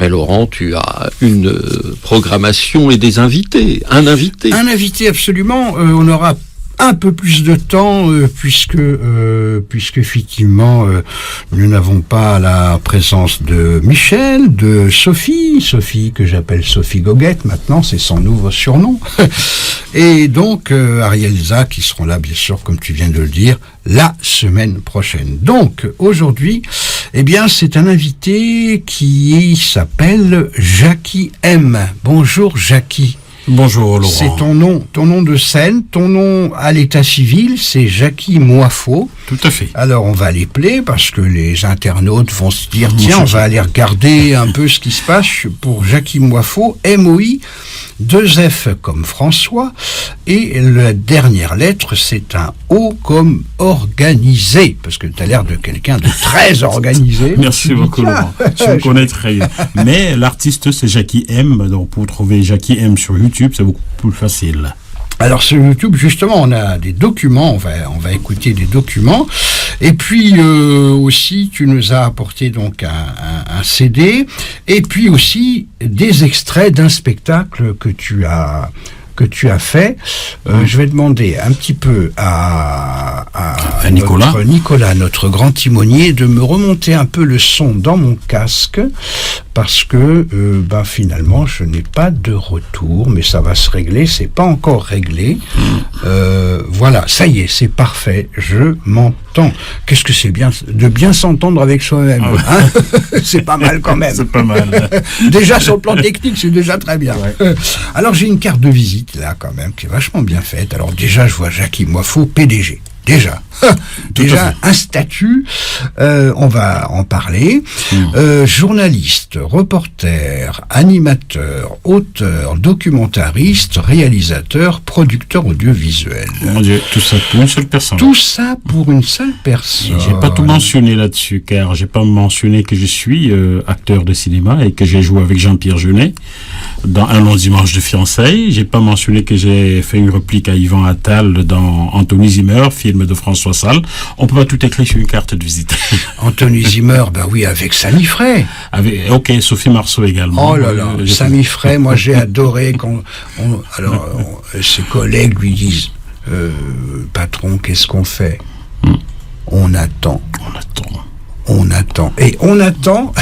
Mais Laurent, tu as une programmation et des invités. Un invité. Un invité, absolument. On aura un peu plus de temps puisque effectivement nous n'avons pas la présence de Michel, de Sophie que j'appelle Sophie Goguette maintenant, c'est son nouveau surnom, et donc Ariel Zah qui seront là bien sûr comme tu viens de le dire la semaine prochaine. Donc aujourd'hui, eh bien c'est un invité qui s'appelle Jackie M. Bonjour Jackie. Bonjour Laurent. C'est ton nom de scène, ton nom à l'état civil, c'est Jackie Moifo. Tout à fait. Alors on va l'épeler parce que les internautes vont se dire tiens, on va aller regarder un peu ce qui se passe pour Jackie Moifo, M-O-I, 2 F comme François, et la dernière lettre c'est un O comme organisé, parce que tu as l'air de quelqu'un de très organisé. Merci beaucoup Laurent, tu me connais très bien. Mais l'artiste c'est Jackie M, donc pour trouver Jackie M sur YouTube c'est beaucoup plus facile. Alors sur YouTube, justement, on a des documents, on va écouter des documents, et puis aussi tu nous as apporté donc un CD, et puis aussi des extraits d'un spectacle que tu as fait. Je vais demander un petit peu à Nicolas, notre grand timonier, de me remonter un peu le son dans mon casque, parce que finalement je n'ai pas de retour, mais ça va se régler, c'est pas encore réglé. Voilà, ça y est, c'est parfait, je m'entends. Qu'est-ce que c'est bien de bien s'entendre avec soi-même, hein. C'est pas mal quand même. C'est pas mal. Déjà sur le plan technique, c'est déjà très bien. Ouais. Alors j'ai une carte de visite là quand même qui est vachement bien faite. Alors déjà je vois Jackie Moifo, PDG. Déjà un statut, on va en parler. Journaliste, reporter, animateur, auteur, documentariste, réalisateur, producteur audiovisuel. Mon Dieu, tout ça pour une seule personne. Tout ça pour une seule personne. J'ai pas tout mentionné là-dessus, car j'ai pas mentionné que je suis acteur de cinéma et que j'ai joué avec Jean-Pierre Jeunet dans Un long dimanche de fiançailles. J'ai pas mentionné que j'ai fait une réplique à Yvan Attal dans Anthony Zimmer, film de François Salle. On peut pas tout écrire sur une carte de visite. Anthony Zimmer, oui, avec Samy Frey. Ok, Sophie Marceau également. Oh là là, Samy Frey, moi j'ai adoré quand ses collègues lui disent patron, qu'est-ce qu'on fait? On attend. Et on attend.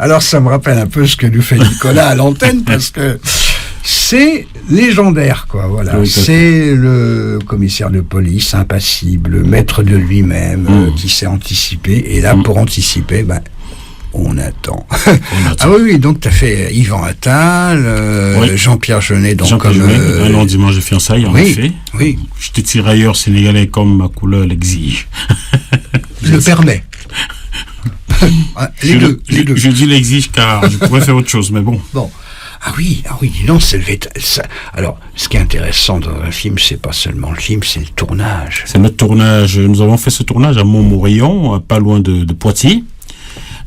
Alors ça me rappelle un peu ce que nous fait Nicolas à l'antenne, parce que c'est légendaire, quoi. Voilà, oui, c'est le commissaire de police impassible, maître de lui-même, qui s'est anticipé. Et là, pour anticiper, on attend. Ah oui, donc tu as fait Yvan Attal, oui. Jean-Pierre Jeunet, donc Jean-Pierre Jeunet, Un long dimanche de fiançailles, en effet. Oui. J'étais tirailleur sénégalais comme ma couleur l'exige. Le permet. Les deux. Je dis l'exige car je pourrais faire autre chose, mais bon. Ah oui, dis donc, alors, ce qui est intéressant dans un film, c'est pas seulement le film, c'est le tournage. C'est notre tournage. Nous avons fait ce tournage à Montmorillon, pas loin de Poitiers,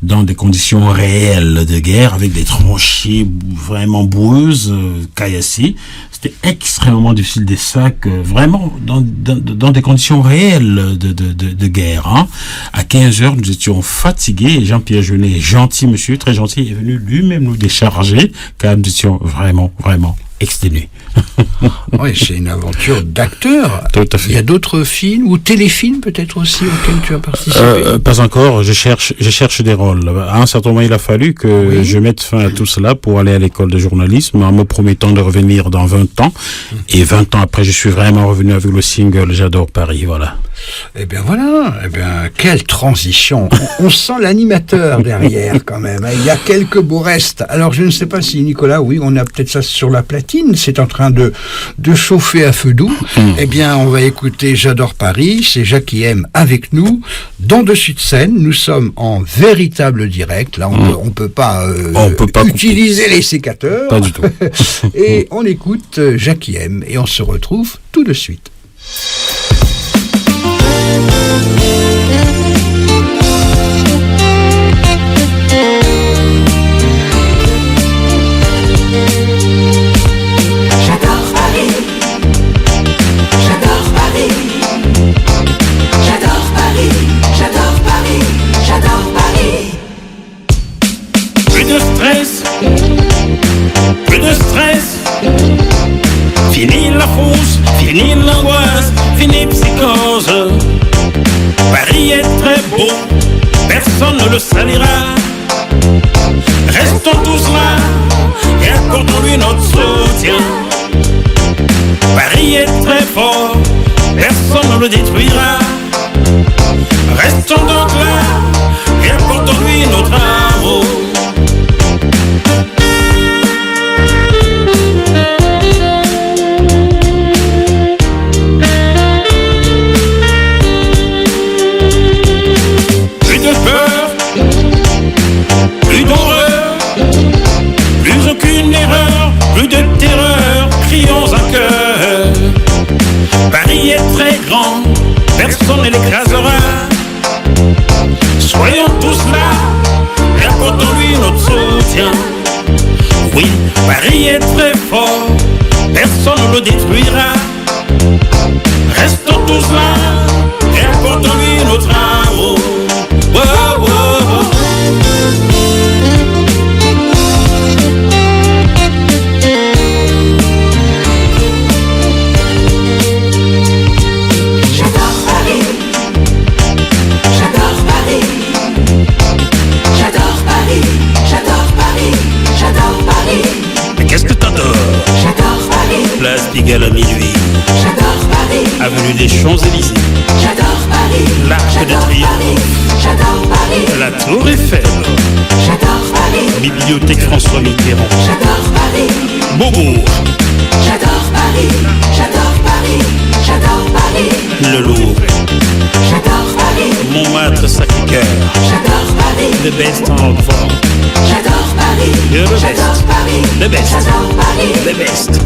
dans des conditions réelles de guerre, avec des tranchées vraiment boueuses, caillassées. C'était extrêmement difficile, des sacs, vraiment dans des conditions réelles de guerre. Hein. À 15h, nous étions fatigués, et Jean-Pierre Jeunet, gentil monsieur, très gentil, est venu lui-même nous décharger, car nous étions vraiment exténués. Oui, c'est une aventure d'acteur. Tout à fait. Il y a d'autres films ou téléfilms peut-être aussi auxquels tu as participé? Pas encore. Je cherche des rôles. À un certain moment, il a fallu que je mette fin à tout cela pour aller à l'école de journalisme, en me promettant de revenir dans 20 ans. Et 20 ans après, je suis vraiment revenu avec le single J'adore Paris. Voilà. Eh bien, quelle transition. On sent l'animateur derrière quand même. Il y a quelques beaux restes. Alors, je ne sais pas si Nicolas, oui, on a peut-être ça sur la platine. C'est en train de chauffer à feu doux. Eh bien, on va écouter J'adore Paris. C'est Jackie M avec nous. Dans Dessus de scène, nous sommes en véritable direct. Là, on peut pas utiliser couper les sécateurs. Pas du tout. Et on écoute Jackie M et on se retrouve tout de suite. Plus de stress, plus de stress. Fini la frousse, fini l'angoisse, fini psychose. Paris est très beau, personne ne le salira. Restons tous là et accordons-lui notre soutien. Paris est très fort, personne ne le détruira. Restons donc là et accordons-lui notre amour. Plus de peur, plus d'horreur, plus aucune erreur, plus de terreur, crions en chœur. Paris est très grand, personne ne l'écrasera. Soyons tous là et accordons-lui notre soutien. Oui, Paris est très fort, personne ne le détruira. Restons tous là et accordons-lui notre amour. Oh, oh, oh. Place Pigalle à minuit. J'adore Paris. Avenue des Champs-Élysées. J'adore Paris. L'Arc de Triomphe. J'adore Paris. La Tour Eiffel. J'adore Paris. Bibliothèque François Mitterrand. J'adore Paris. Beaubourg. J'adore Paris. J'adore Paris. J'adore Paris. Le Louvre. J'adore Paris. Montmartre, Sacré-Cœur. J'adore Paris. The best en France. J'adore Paris. The best. J'adore Paris. The best. J'adore Paris. The best.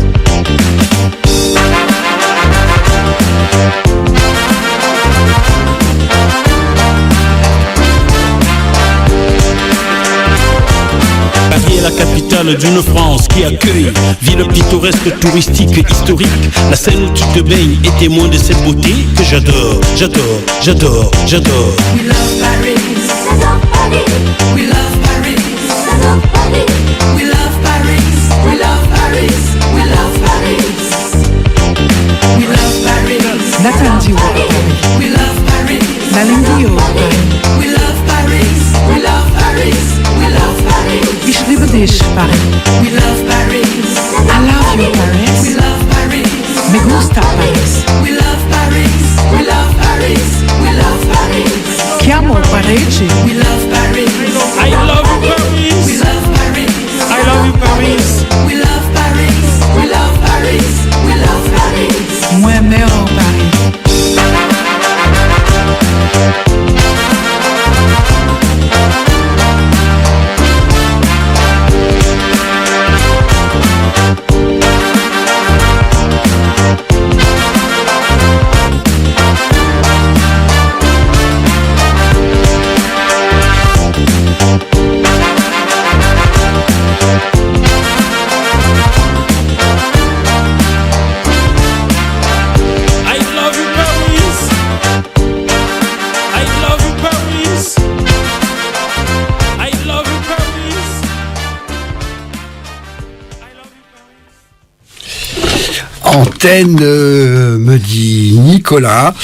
Paris est la capitale d'une France qui accueille, ville pittoresque, touristique, historique. La scène où tu te baignes est témoin de cette beauté que j'adore, j'adore, j'adore, j'adore. We love Paris. J'adore Paris. We love Paris. J'adore Paris. We love Paris. We love Paris. We love Paris. We love Paris. Natanji wa Paris. We love Paris. Nalingi wa Paris. We love Paris. We love Paris. We love Paris. Ich liebe dich, Paris. We love Paris. I love you, We Paris. love Paris. Me gusta Paris. We love Paris. We love Paris. We love Paris. Chiamo Parigi. We love Paris. I love you, We Paris. love Paris. I love you, Paris. We love Paris. We love Paris. We love Paris. Moi, meo Paris. I love you, Paris. I love you, Paris. I love you, Paris. I love you, Paris. Antenne, me dit Nicolas.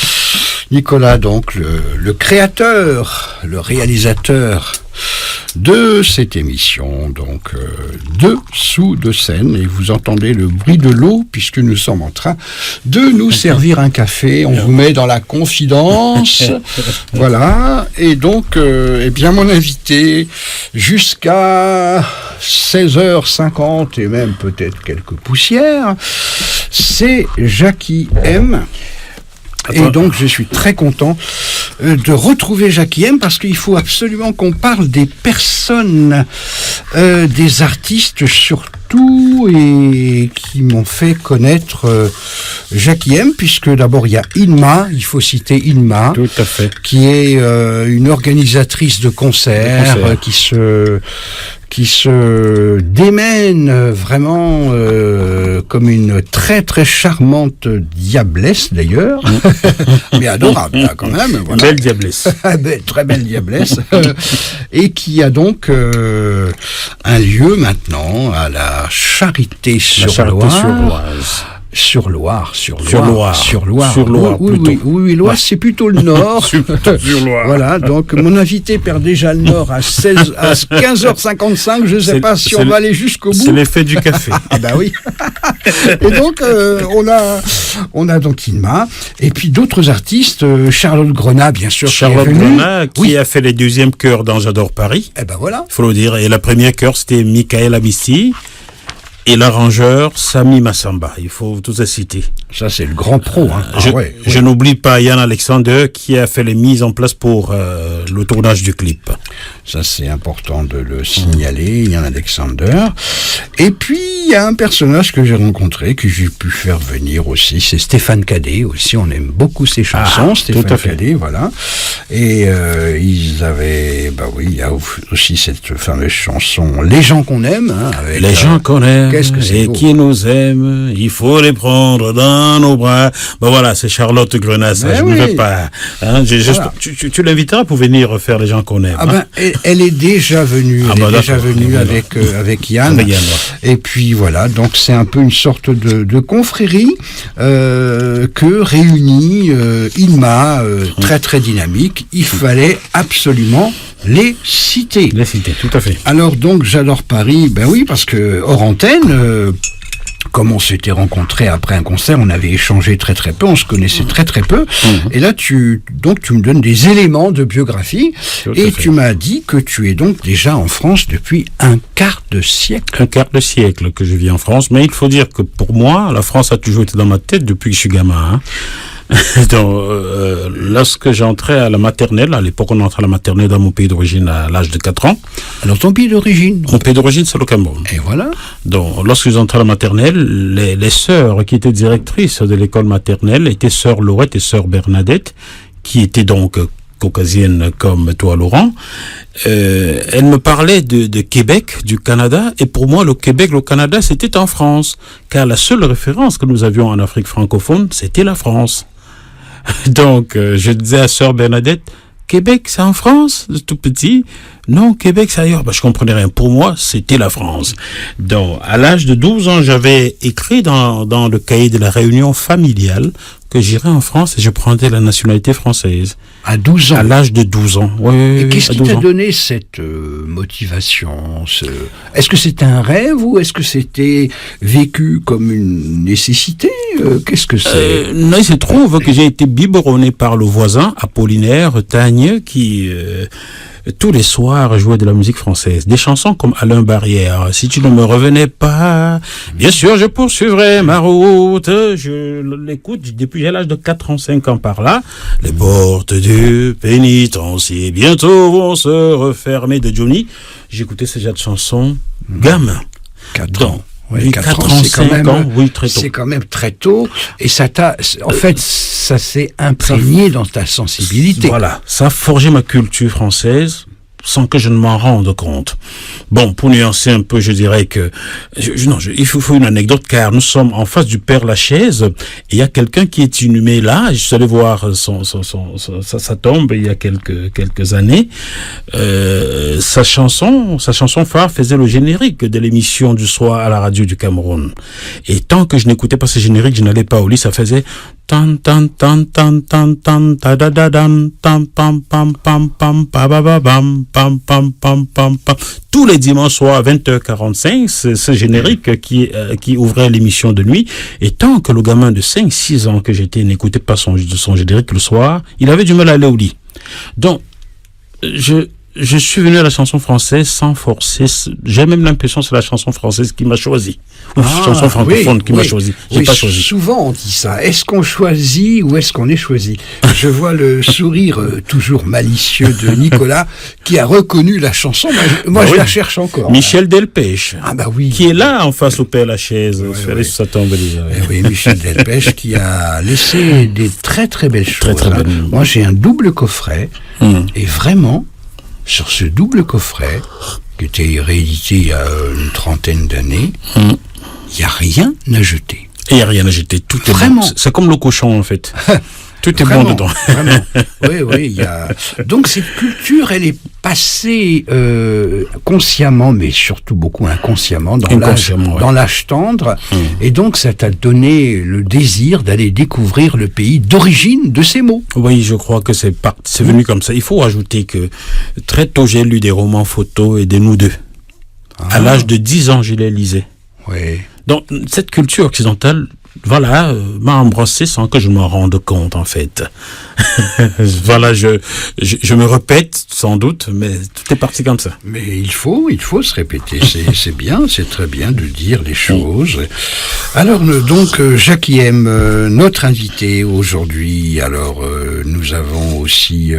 Nicolas, donc, le créateur, le réalisateur de cette émission, donc Dessous de scène, et vous entendez le bruit de l'eau puisque nous sommes en train de nous servir un café. On vous met dans la confidence, voilà. Et donc, eh bien, mon invité jusqu'à 16h50 et même peut-être quelques poussières, c'est Jackie M. Et donc, je suis très content de retrouver Jackie M parce qu'il faut absolument qu'on parle des personnes, des artistes surtout, et qui m'ont fait connaître Jackie M, puisque d'abord il y a Inma, il faut citer Inma, Tout à fait. qui est une organisatrice de concerts, qui se démène vraiment comme une très très charmante diablesse d'ailleurs, mais adorable là, quand même. Voilà. Belle diablesse. Très belle diablesse. Et qui a donc un lieu maintenant à la Charité-sur-Loire. Sur Loire. Oui, Loire, c'est plutôt le nord. Sur Loire. Voilà, donc mon invité perd déjà le nord à 15h55. Je ne sais pas si on va aller jusqu'au bout. C'est l'effet du café. Ah bah oui. Et donc on a donc Inma et puis d'autres artistes, Charlotte Grenat bien sûr. Charlotte Grenat qui a fait les deuxièmes chœurs dans J'adore Paris. Eh ben voilà. Il faut le dire. Et la première chœur c'était Michael Amisti. Et l'arrangeur, Sami Massamba, il faut tous les citer. Ça, c'est le grand pro. Hein. Je n'oublie pas Yann Alexander qui a fait les mises en place pour le tournage du clip. Ça, c'est important de le signaler, Yann Alexander. Et puis, il y a un personnage que j'ai rencontré, que j'ai pu faire venir aussi, c'est Stéphane Cadet. Aussi, on aime beaucoup ses chansons, Stéphane Cadet, voilà. Et ils avaient, il y a aussi cette fameuse chanson « Les gens qu'on aime hein, ». Les gens qu'on aime. Qu'est-ce que c'est et beau. qui nous aiment, il faut les prendre dans nos bras. Ben voilà, c'est Charlotte Grenat, ça, je ne veux pas. Hein, Voilà. Tu l'inviteras pour venir faire les gens qu'on aime. Ah ben, elle est déjà venue, avec Yann. Avec Yann, ouais. Et puis voilà, donc c'est un peu une sorte de confrérie que réunit Inma, très très dynamique. Il fallait absolument les citer. Les citer, tout à fait. Alors donc j'adore Paris, ben oui, parce que hors antenne, comme on s'était rencontrés après un concert, on avait échangé très très peu, on se connaissait très très peu. Et là tu me donnes des éléments de biographie et tu m'as dit que tu es donc déjà en France depuis un quart de siècle. Un quart de siècle que je vis en France, mais il faut dire que pour moi, la France a toujours été dans ma tête depuis que je suis gamin. Hein. Donc, lorsque j'entrais à la maternelle, à l'époque on entrait à la maternelle dans mon pays d'origine à l'âge de 4 ans. Alors ton pays d'origine? Mon pays d'origine c'est le Cameroun. Et voilà. Donc lorsque j'entrais à la maternelle, les sœurs qui étaient directrices de l'école maternelle étaient sœur Laurette et sœur Bernadette, qui étaient donc caucasiennes comme toi Laurent. Elle me parlait de Québec, du Canada, et pour moi le Québec, le Canada c'était en France, car la seule référence que nous avions en Afrique francophone c'était la France. Donc, je disais à sœur Bernadette, Québec, c'est en France, tout petit. Non, Québec, c'est ailleurs. Je comprenais rien. Pour moi, c'était la France. Donc, à l'âge de 12 ans, j'avais écrit dans le cahier de la réunion familiale que j'irais en France et je prendrais la nationalité française. À 12 ans? À l'âge de 12 ans. Oui, et qu'est-ce qui t'a donné cette motivation? Est-ce que c'était un rêve ou est-ce que c'était vécu comme une nécessité? Qu'est-ce que c'est? Non, il se trouve que j'ai été biberonné par le voisin, Apollinaire Tagne, qui... tous les soirs jouait de la musique française, des chansons comme Alain Barrière, Si tu ne me revenais pas, bien sûr je poursuivrai ma route, je l'écoute depuis l'âge de 4 ans, 5 ans par là. Les portes du pénitencier bientôt vont se refermer de Johnny. J'écoutais ces genre de chansons gamin. 4 ans. Oui, 4 ans, c'est quand même, oui, très tôt. C'est quand même très tôt, et ça s'est imprégné dans ta sensibilité. Voilà, ça a forgé ma culture française sans que je ne m'en rende compte. Bon, pour nuancer un peu, je dirais que... il faut une anecdote, car nous sommes en face du Père Lachaise, et il y a quelqu'un qui est inhumé là, je suis allé voir sa tombe il y a quelques années. Sa chanson phare faisait le générique de l'émission du soir à la radio du Cameroun. Et tant que je n'écoutais pas ce générique, je n'allais pas au lit, ça faisait... Tan tan tan tan tan tan ta da da dan tam pam pam pam pam pa ba ba bam pam pam pam pam pam. Tous les dimanches soirs à 20h45, c'est ce générique qui ouvrait l'émission de nuit. Et tant que le gamin de 5-6 ans que j'étais n'écoutait pas son générique le soir, il avait du mal à aller au lit. Donc je suis venu à la chanson française sans forcer. J'ai même l'impression que c'est la chanson française qui m'a choisi. Ou la chanson francophone qui m'a choisi. J'ai pas choisi. Souvent on dit ça. Est-ce qu'on choisit ou est-ce qu'on est choisi? Je vois le sourire toujours malicieux de Nicolas qui a reconnu la chanson. Moi, je la cherche encore. Michel Delpech. Ah bah oui. Qui est là en face au Père Lachaise. Sur sa tombe déjà. Oui, Michel Delpech qui a laissé des très très belles choses. Très belles. Moi j'ai un double coffret et vraiment... Sur ce double coffret, qui était réédité il y a une trentaine d'années. Il n'y a rien à jeter. Et il n'y a rien à jeter. Tout est Vraiment. bon. C'est comme le cochon, en fait. Tout est Vraiment, bon dedans. Vraiment. Oui, il y a. Donc cette culture, elle est passée consciemment, mais surtout beaucoup inconsciemment dans l'âge tendre. Et donc ça t'a donné le désir d'aller découvrir le pays d'origine de ces mots. Oui, je crois que c'est venu comme ça. Il faut ajouter que très tôt, j'ai lu des romans photos et des nous deux. À l'âge de 10 ans, je les lisais. Oui. Donc, cette culture occidentale, voilà, m'a embrassé sans que je m'en rende compte, en fait. Voilà, je me répète, sans doute, mais tout est parti comme ça. Mais il faut se répéter. C'est bien, c'est très bien de dire les choses. Alors, donc, Jackie M, notre invité aujourd'hui. Alors, nous avons aussi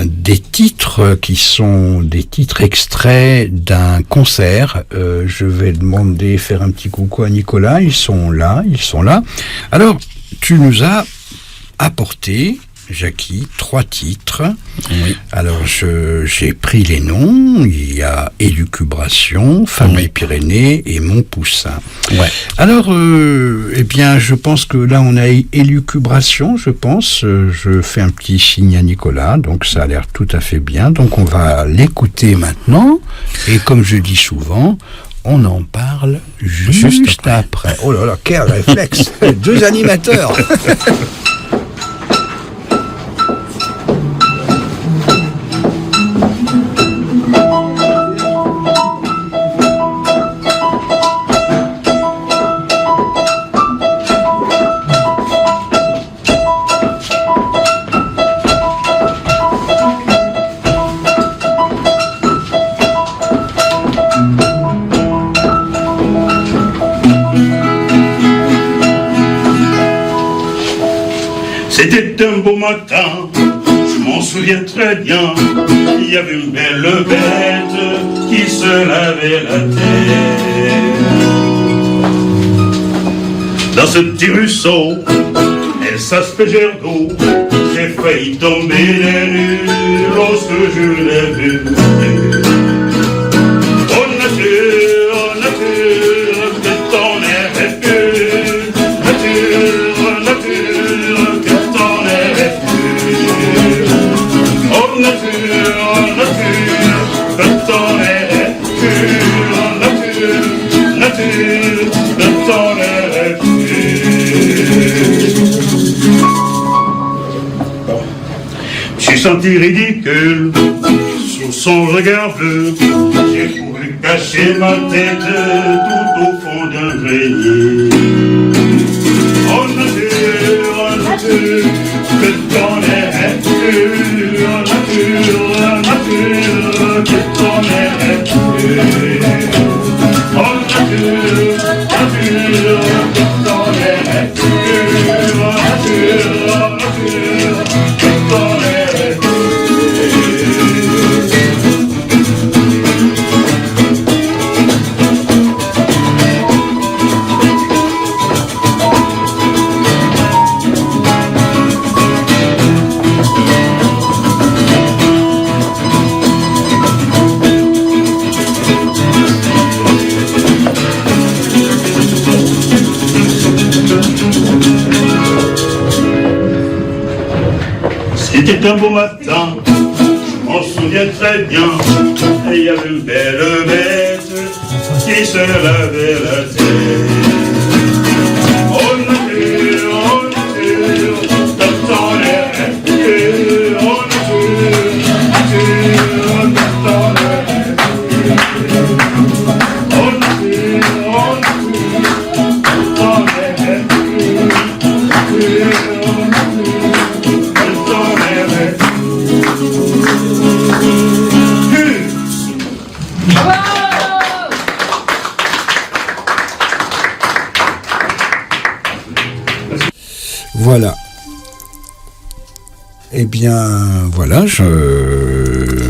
des titres qui sont des titres extraits d'un concert. Je vais demander, faire un petit coucou à Nicolas. Ils sont là. Alors, tu nous as apporté, Jackie, 3 titres. Oui. Alors, j'ai pris les noms. Il y a Élucubration, Femme des Pyrénées et Mon Poussin. Ouais. Alors, eh bien, je pense que là, on a Élucubration, je pense. Je fais un petit signe à Nicolas, donc ça a l'air tout à fait bien. Donc, on va l'écouter maintenant. Et comme je dis souvent, on en parle juste après. Oh là là, quel réflexe. 2 animateurs. C'était un beau matin, je m'en souviens très bien. Il y avait une belle bête qui se lavait la tête. Dans ce petit ruisseau, elle s'aspergeait d'eau. J'ai failli tomber des nues lorsque je l'ai vue. Oh nature, que ton air est pur. Nature, que ton air est pur. Oh nature, que ton air est pur. Nature, que ton air est pur. J'ai senti ridicule sous son regard bleu. J'ai voulu cacher ma tête tout au fond d'un grenier. Oh nature, que ton air est pur. Nature, que ton air est pur. Oh nature, que ton air est pur. Nature, que ton air est pur. C'était un beau matin, je m'en souviens très bien. Et il y avait une belle bête qui se lavait la tête. Oh nature, que ton air est pur. Oh nature, que ton air est pur. Oh nature, que ton air est pur. Voilà. Eh bien, voilà,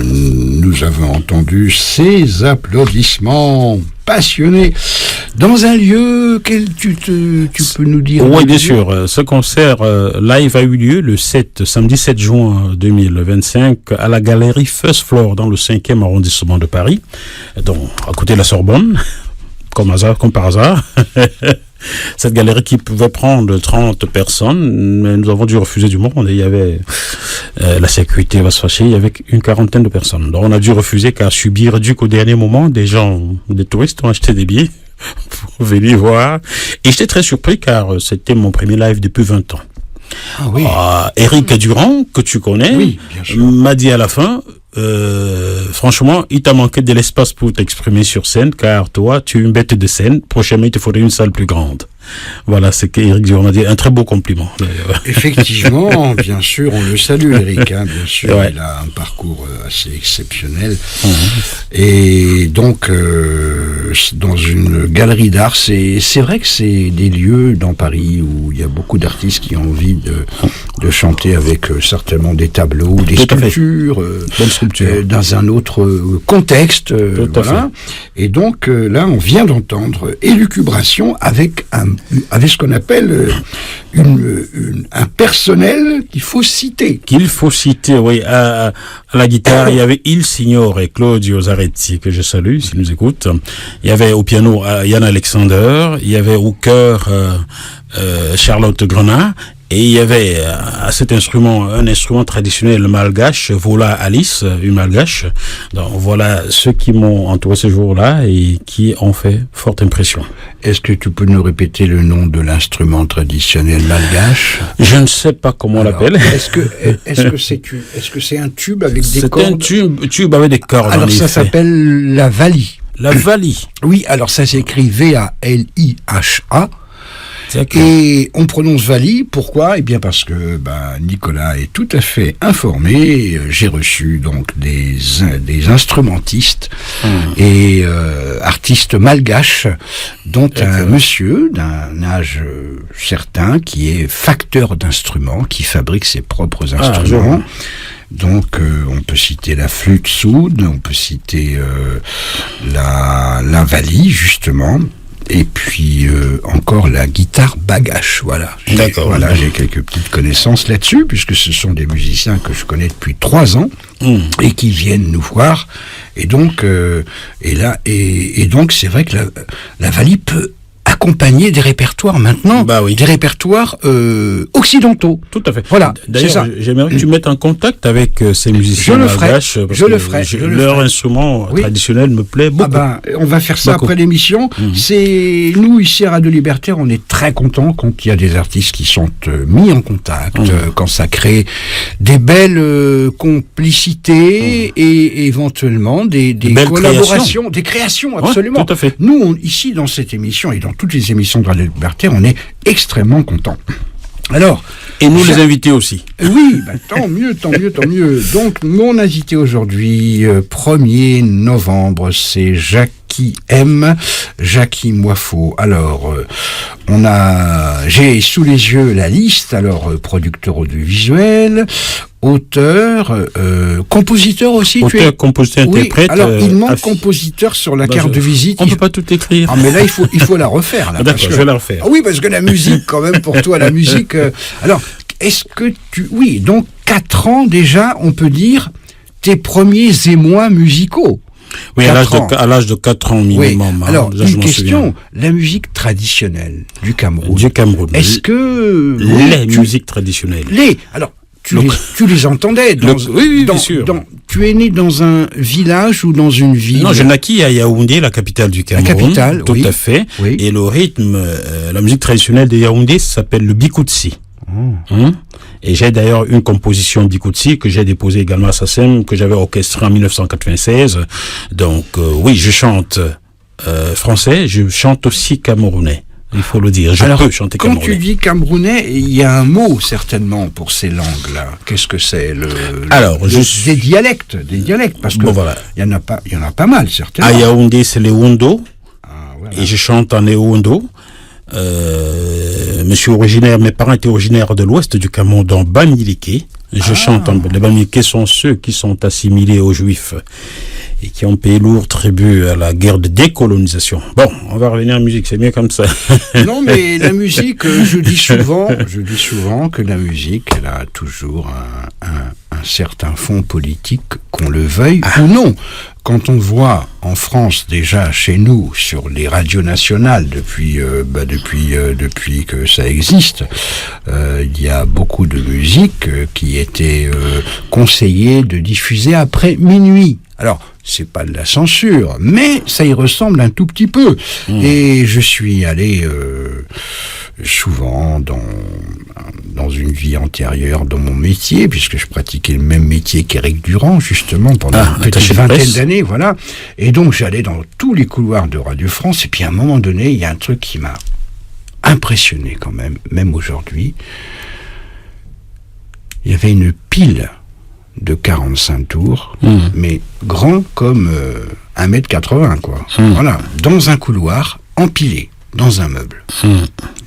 nous avons entendu ces applaudissements passionnés Dans un lieu, tu peux nous dire? Oui, bien sûr. Ce concert live a eu lieu le samedi 7 juin 2025 à la galerie First Floor dans le 5e arrondissement de Paris, donc à côté de la Sorbonne, comme par hasard. Cette galerie qui pouvait prendre 30 personnes, mais nous avons dû refuser du monde. Et il y avait la sécurité va se fâcher, il y avait une quarantaine de personnes. Donc on a dû refuser car subir du qu'au dernier moment, des touristes ont acheté des billets pour venir voir. Et j'étais très surpris car c'était mon premier live depuis 20 ans. Ah oui. Éric Durand, que tu connais, oui, bien sûr, m'a dit à la fin, franchement, il t'a manqué de l'espace pour t'exprimer sur scène, car toi, tu es une bête de scène. Prochainement, il te faudrait une salle plus grande. Voilà, c'est qu'Éric Durand m'a dit, un très beau compliment. Effectivement, bien sûr, on le salue, Éric, bien sûr, ouais. Il a un parcours assez exceptionnel. Et donc, dans une galerie d'art, c'est vrai que c'est des lieux dans Paris où il y a beaucoup d'artistes qui ont envie de chanter avec certainement des tableaux, des sculptures, dans un autre contexte. Voilà. Et donc, là, on vient d'entendre Élucubration avec ce qu'on appelle un personnel qu'il faut citer. Oui. À la guitare, il y avait Il Signore et Claudio Zaretti, que je salue, s'il nous écoute. Il y avait au piano Yann Alexander, il y avait au chœur Charlotte Grenat, et il y avait à cet instrument un instrument traditionnel malgache, Vola Alice, une malgache. Donc voilà ceux qui m'ont entouré ce jour-là et qui ont fait forte impression. Est-ce que tu peux nous répéter le nom de l'instrument traditionnel malgache? Je ne sais pas comment on l'appelle. Est-ce que c'est un tube avec des cordes? C'est un tube avec des cordes. Alors ça s'appelle la vali. La vali. Oui, alors ça s'écrit V-A-L-I-H-A. Et on prononce Vali, pourquoi? Eh bien parce que Nicolas est tout à fait informé. J'ai reçu donc des instrumentistes et artistes malgaches, dont un monsieur d'un âge certain qui est facteur d'instruments, qui fabrique ses propres instruments. Donc, on peut citer la flûte soude, on peut citer la vali, justement. Et puis encore la guitare bagache, voilà. D'accord. Voilà, j'ai quelques petites connaissances là-dessus, puisque ce sont des musiciens que je connais depuis 3 ans et qui viennent nous voir. Et donc, donc c'est vrai que la vali peut accompagner des répertoires maintenant, des répertoires occidentaux. Tout à fait. Voilà. D'ailleurs, j'aimerais que tu mettes en contact avec ces musiciens malgaches. Je le ferai. Leur instrument traditionnel me plaît beaucoup. On va faire ça après l'émission. C'est nous ici à Radio Libertaire, on est très contents quand il y a des artistes qui sont mis en contact, quand ça crée des belles complicités et éventuellement des collaborations, des créations, absolument. Ouais, tout à fait. Nous, ici dans cette émission et dans toutes les émissions de Radio Libertaire, on est extrêmement contents. Alors, et nous les invités aussi. Oui, tant mieux. Donc, mon invité aujourd'hui, 1er novembre, c'est Jackie Moifo. Alors, j'ai sous les yeux la liste, alors, producteur audiovisuel, auteur, compositeur aussi. Compositeur, interprète. Oui, alors il manque compositeur sur la carte de visite. On ne peut pas tout écrire. Ah, mais là, il faut la refaire. Là, d'accord, je vais la refaire. Ah, oui, parce que la musique, quand même, pour toi, la musique... alors, est-ce que oui, donc 4 ans déjà, on peut dire, tes premiers émois musicaux. Oui, à l'âge de 4 ans minimum. Oui. Alors, une question, la musique traditionnelle du Cameroun. Est-ce que... Les musiques traditionnelles. Alors, tu les entendais oui, bien sûr. Tu es né dans un village ou dans une ville? Non, je naquis à Yaoundé, la capitale du Cameroun. La capitale, tout à fait. Oui. Et le rythme, la musique traditionnelle de Yaoundé s'appelle le bikoutsi. Et j'ai d'ailleurs une composition d'Ikoutsi que j'ai déposée également à SACEM, que j'avais orchestrée en 1996. Donc oui, je chante français, je chante aussi camerounais. Il faut le dire, je peux chanter camerounais. Quand tu dis camerounais, il y a un mot certainement pour ces langues-là. Qu'est-ce que c'est des dialectes, parce que il y en a pas mal certainement. À Yaoundé, c'est les Wondo, et je chante en Ewondo. Mes parents étaient originaires de l'ouest du Cameroun, dans Bamileke. Je chante les Bamileke sont ceux qui sont assimilés aux Juifs. et qui ont payé lourd tribut à la guerre de décolonisation. Bon, on va revenir en musique, c'est mieux comme ça. Non, mais la musique, je dis souvent que la musique, elle a toujours un certain fond politique, qu'on le veuille ou non. Quand on voit en France, déjà chez nous, sur les radios nationales, depuis que ça existe, il y a beaucoup de musique qui était conseillée de diffuser après minuit. Alors, c'est pas de la censure, mais ça y ressemble un tout petit peu. Et je suis allé souvent dans une vie antérieure, dans mon métier, puisque je pratiquais le même métier qu'Éric Durand, justement, pendant une petite vingtaine d'années, voilà. Et donc, j'allais dans tous les couloirs de Radio France, et puis à un moment donné, il y a un truc qui m'a impressionné quand même aujourd'hui. Il y avait une pile de 45 tours, mais grand comme 1m80, quoi. Voilà, dans un couloir, empilé, dans un meuble.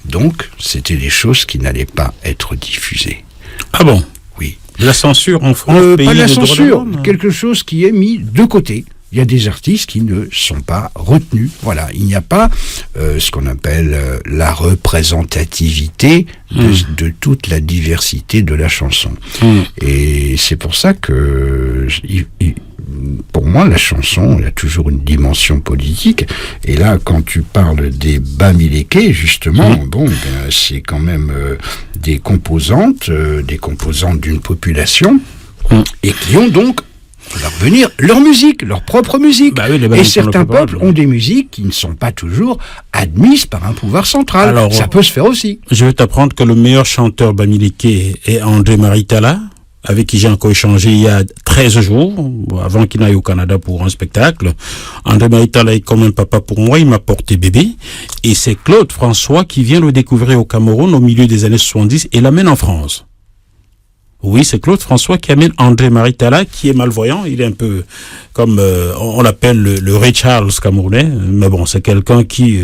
Donc, c'était des choses qui n'allaient pas être diffusées. Ah bon? Oui. La censure en France, pas de la censure, quelque chose qui est mis de côté. Il y a des artistes qui ne sont pas retenus. Voilà, il n'y a pas ce qu'on appelle la représentativité de toute la diversité de la chanson. Et c'est pour ça que, pour moi, la chanson, il y a toujours une dimension politique. Et là, quand tu parles des Bamilékés, justement, c'est quand même des composantes d'une population, et qui ont donc leur musique, leur propre musique. Et certains peuples ont des musiques qui ne sont pas toujours admises par un pouvoir central. Alors, ça peut se faire aussi. Je vais t'apprendre que le meilleur chanteur bamiléké est André-Marie Talla, avec qui j'ai encore échangé il y a 13 jours, avant qu'il n'aille au Canada pour un spectacle. André-Marie Talla est comme un papa pour moi, il m'a porté bébé. Et c'est Claude François qui vient le découvrir au Cameroun au milieu des années 70 et l'amène en France. Oui, c'est Claude François qui amène André-Marie Talla, qui est malvoyant. Il est un peu comme, on l'appelle le Ray Charles camerounais. Mais bon, c'est quelqu'un qui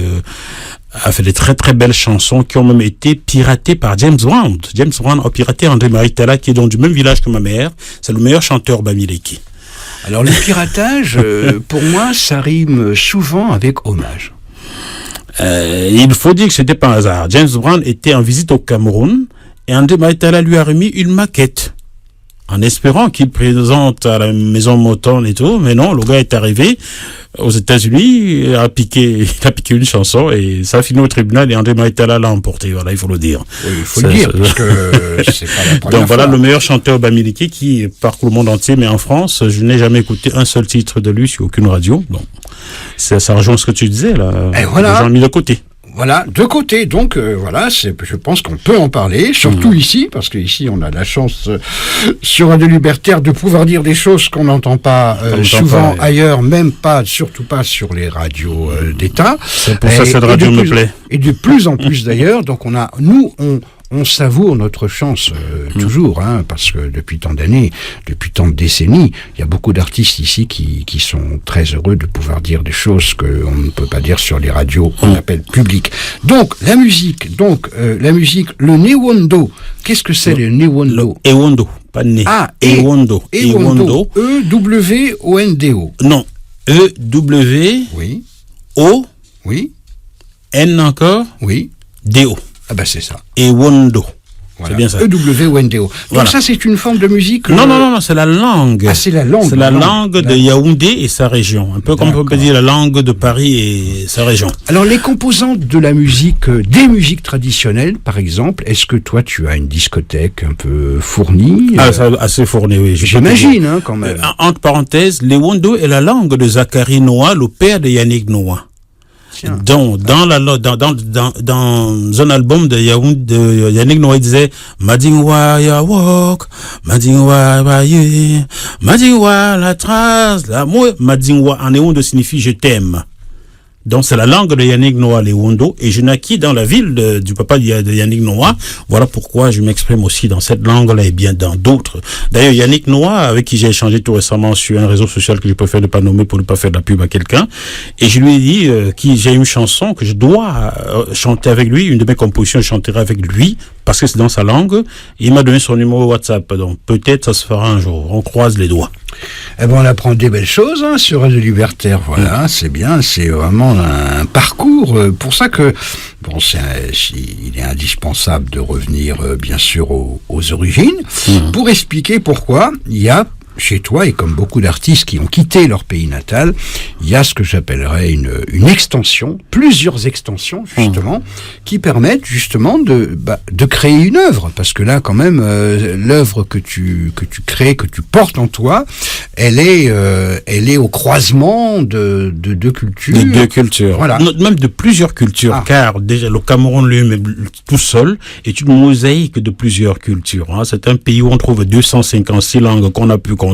a fait des très très belles chansons qui ont même été piratées par James Brown. James Brown a piraté André-Marie Talla, qui est donc du même village que ma mère. C'est le meilleur chanteur bamiléké. Alors le piratage, pour moi, ça rime souvent avec hommage. Il faut dire que c'était pas un hasard. James Brown était en visite au Cameroun. Et André-Marie Talla lui a remis une maquette, en espérant qu'il présente à la maison Motown et tout, mais non, le gars est arrivé aux États-Unis, il a piqué une chanson, et ça a fini au tribunal, et André-Marie Talla l'a emporté, voilà, il faut le dire. Oui, il faut le dire, parce que c'est pas la première Donc voilà fois. le meilleur chanteur bamiléké qui parcourt le monde entier, mais en France, je n'ai jamais écouté un seul titre de lui sur aucune radio, donc ça rejoint ce que tu disais, là, et voilà. Les gens mis de côté. Voilà, de côté, donc je pense qu'on peut en parler, surtout ici, parce qu'ici on a la chance sur Radio Libertaire de pouvoir dire des choses qu'on n'entend pas souvent ailleurs, même pas, surtout pas sur les radios d'État. C'est pour ça que cette radio me plaît. Et de plus en plus d'ailleurs, donc on savoure notre chance toujours, parce que depuis tant d'années, depuis tant de décennies, il y a beaucoup d'artistes ici qui sont très heureux de pouvoir dire des choses qu'on ne peut pas dire sur les radios qu'on appelle publiques. Donc la musique, le Newondo. Qu'est-ce que c'est le Newondo? Ewondo, pas né. Ah, Ewondo. Ewondo. E-W-O-N-D-O. Non, E-W. Oui. O. Oui. N encore. Oui. D-O. Ah ben c'est ça. Ewondo. Voilà. C'est bien ça. E-W-O-N-D-O. Donc voilà. Ça, c'est une forme de musique. Non, c'est la langue. Ah, c'est la langue. C'est la langue de Yaoundé et sa région. Un peu comme on peut dire la langue de Paris et sa région. Alors, les composantes de la musique, des musiques traditionnelles, par exemple, est-ce que toi, tu as une discothèque un peu fournie? Assez fournie, oui. J'imagine, quand même. Entre parenthèses, l'Ewondo est la langue de Zachary Noah, le père de Yannick Noah. Dans un album de Yannick Noah, il disait Madingwa ya walk, Madingwa ba ye, Madingwa la trace, la moué. Madingwa en Ewondo signifie je t'aime. Donc c'est la langue de Yannick Noah, l'Ewondo, et je naquis dans la ville du papa de Yannick Noah. Voilà pourquoi je m'exprime aussi dans cette langue-là et bien dans d'autres. D'ailleurs, Yannick Noah, avec qui j'ai échangé tout récemment sur un réseau social que je préfère ne pas nommer pour ne pas faire de la pub à quelqu'un, et je lui ai dit j'ai une chanson que je dois chanter avec lui, une de mes compositions, je chanterai avec lui, parce que c'est dans sa langue. Il m'a donné son numéro WhatsApp, donc peut-être ça se fera un jour. On croise les doigts. Eh ben, on apprend des belles choses hein, sur Radio Libertaire. Voilà, c'est bien, c'est vraiment un parcours. Pour ça que, bon, il est indispensable de revenir, bien sûr, aux origines, pour expliquer pourquoi il y a chez toi, et comme beaucoup d'artistes qui ont quitté leur pays natal, il y a ce que j'appellerais une extension, plusieurs extensions justement, qui permettent justement de créer une œuvre, parce que là quand même l'œuvre que tu crées, que tu portes en toi, elle est au croisement de deux cultures. De deux cultures, voilà. Même de plusieurs cultures, car déjà le Cameroun lui-même tout seul est une mosaïque de plusieurs cultures. Hein. C'est un pays où on trouve 256 langues qu'on a pu compter.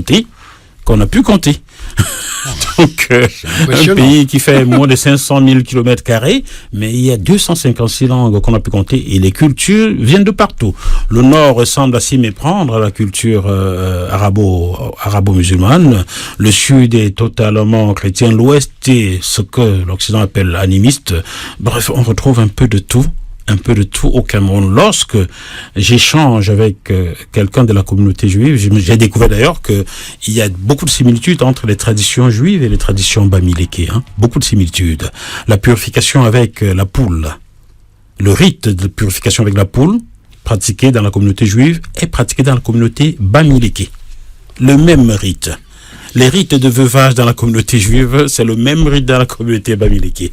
Donc, un pays qui fait moins de 500 000 km², mais il y a 256 langues qu'on a pu compter et les cultures viennent de partout. Le Nord semble à s'y méprendre à la culture arabo-musulmane. Le Sud est totalement chrétien. L'Ouest est ce que l'Occident appelle animiste. Bref, on retrouve un peu de tout au Cameroun. Lorsque j'échange avec quelqu'un de la communauté juive, j'ai découvert d'ailleurs qu'il y a beaucoup de similitudes entre les traditions juives et les traditions bamiléké. Hein. Beaucoup de similitudes. La purification avec la poule, le rite de purification avec la poule, pratiqué dans la communauté juive, est pratiqué dans la communauté bamiléké. Le même rite. Les rites de veuvage dans la communauté juive, c'est le même rite dans la communauté bamiléké.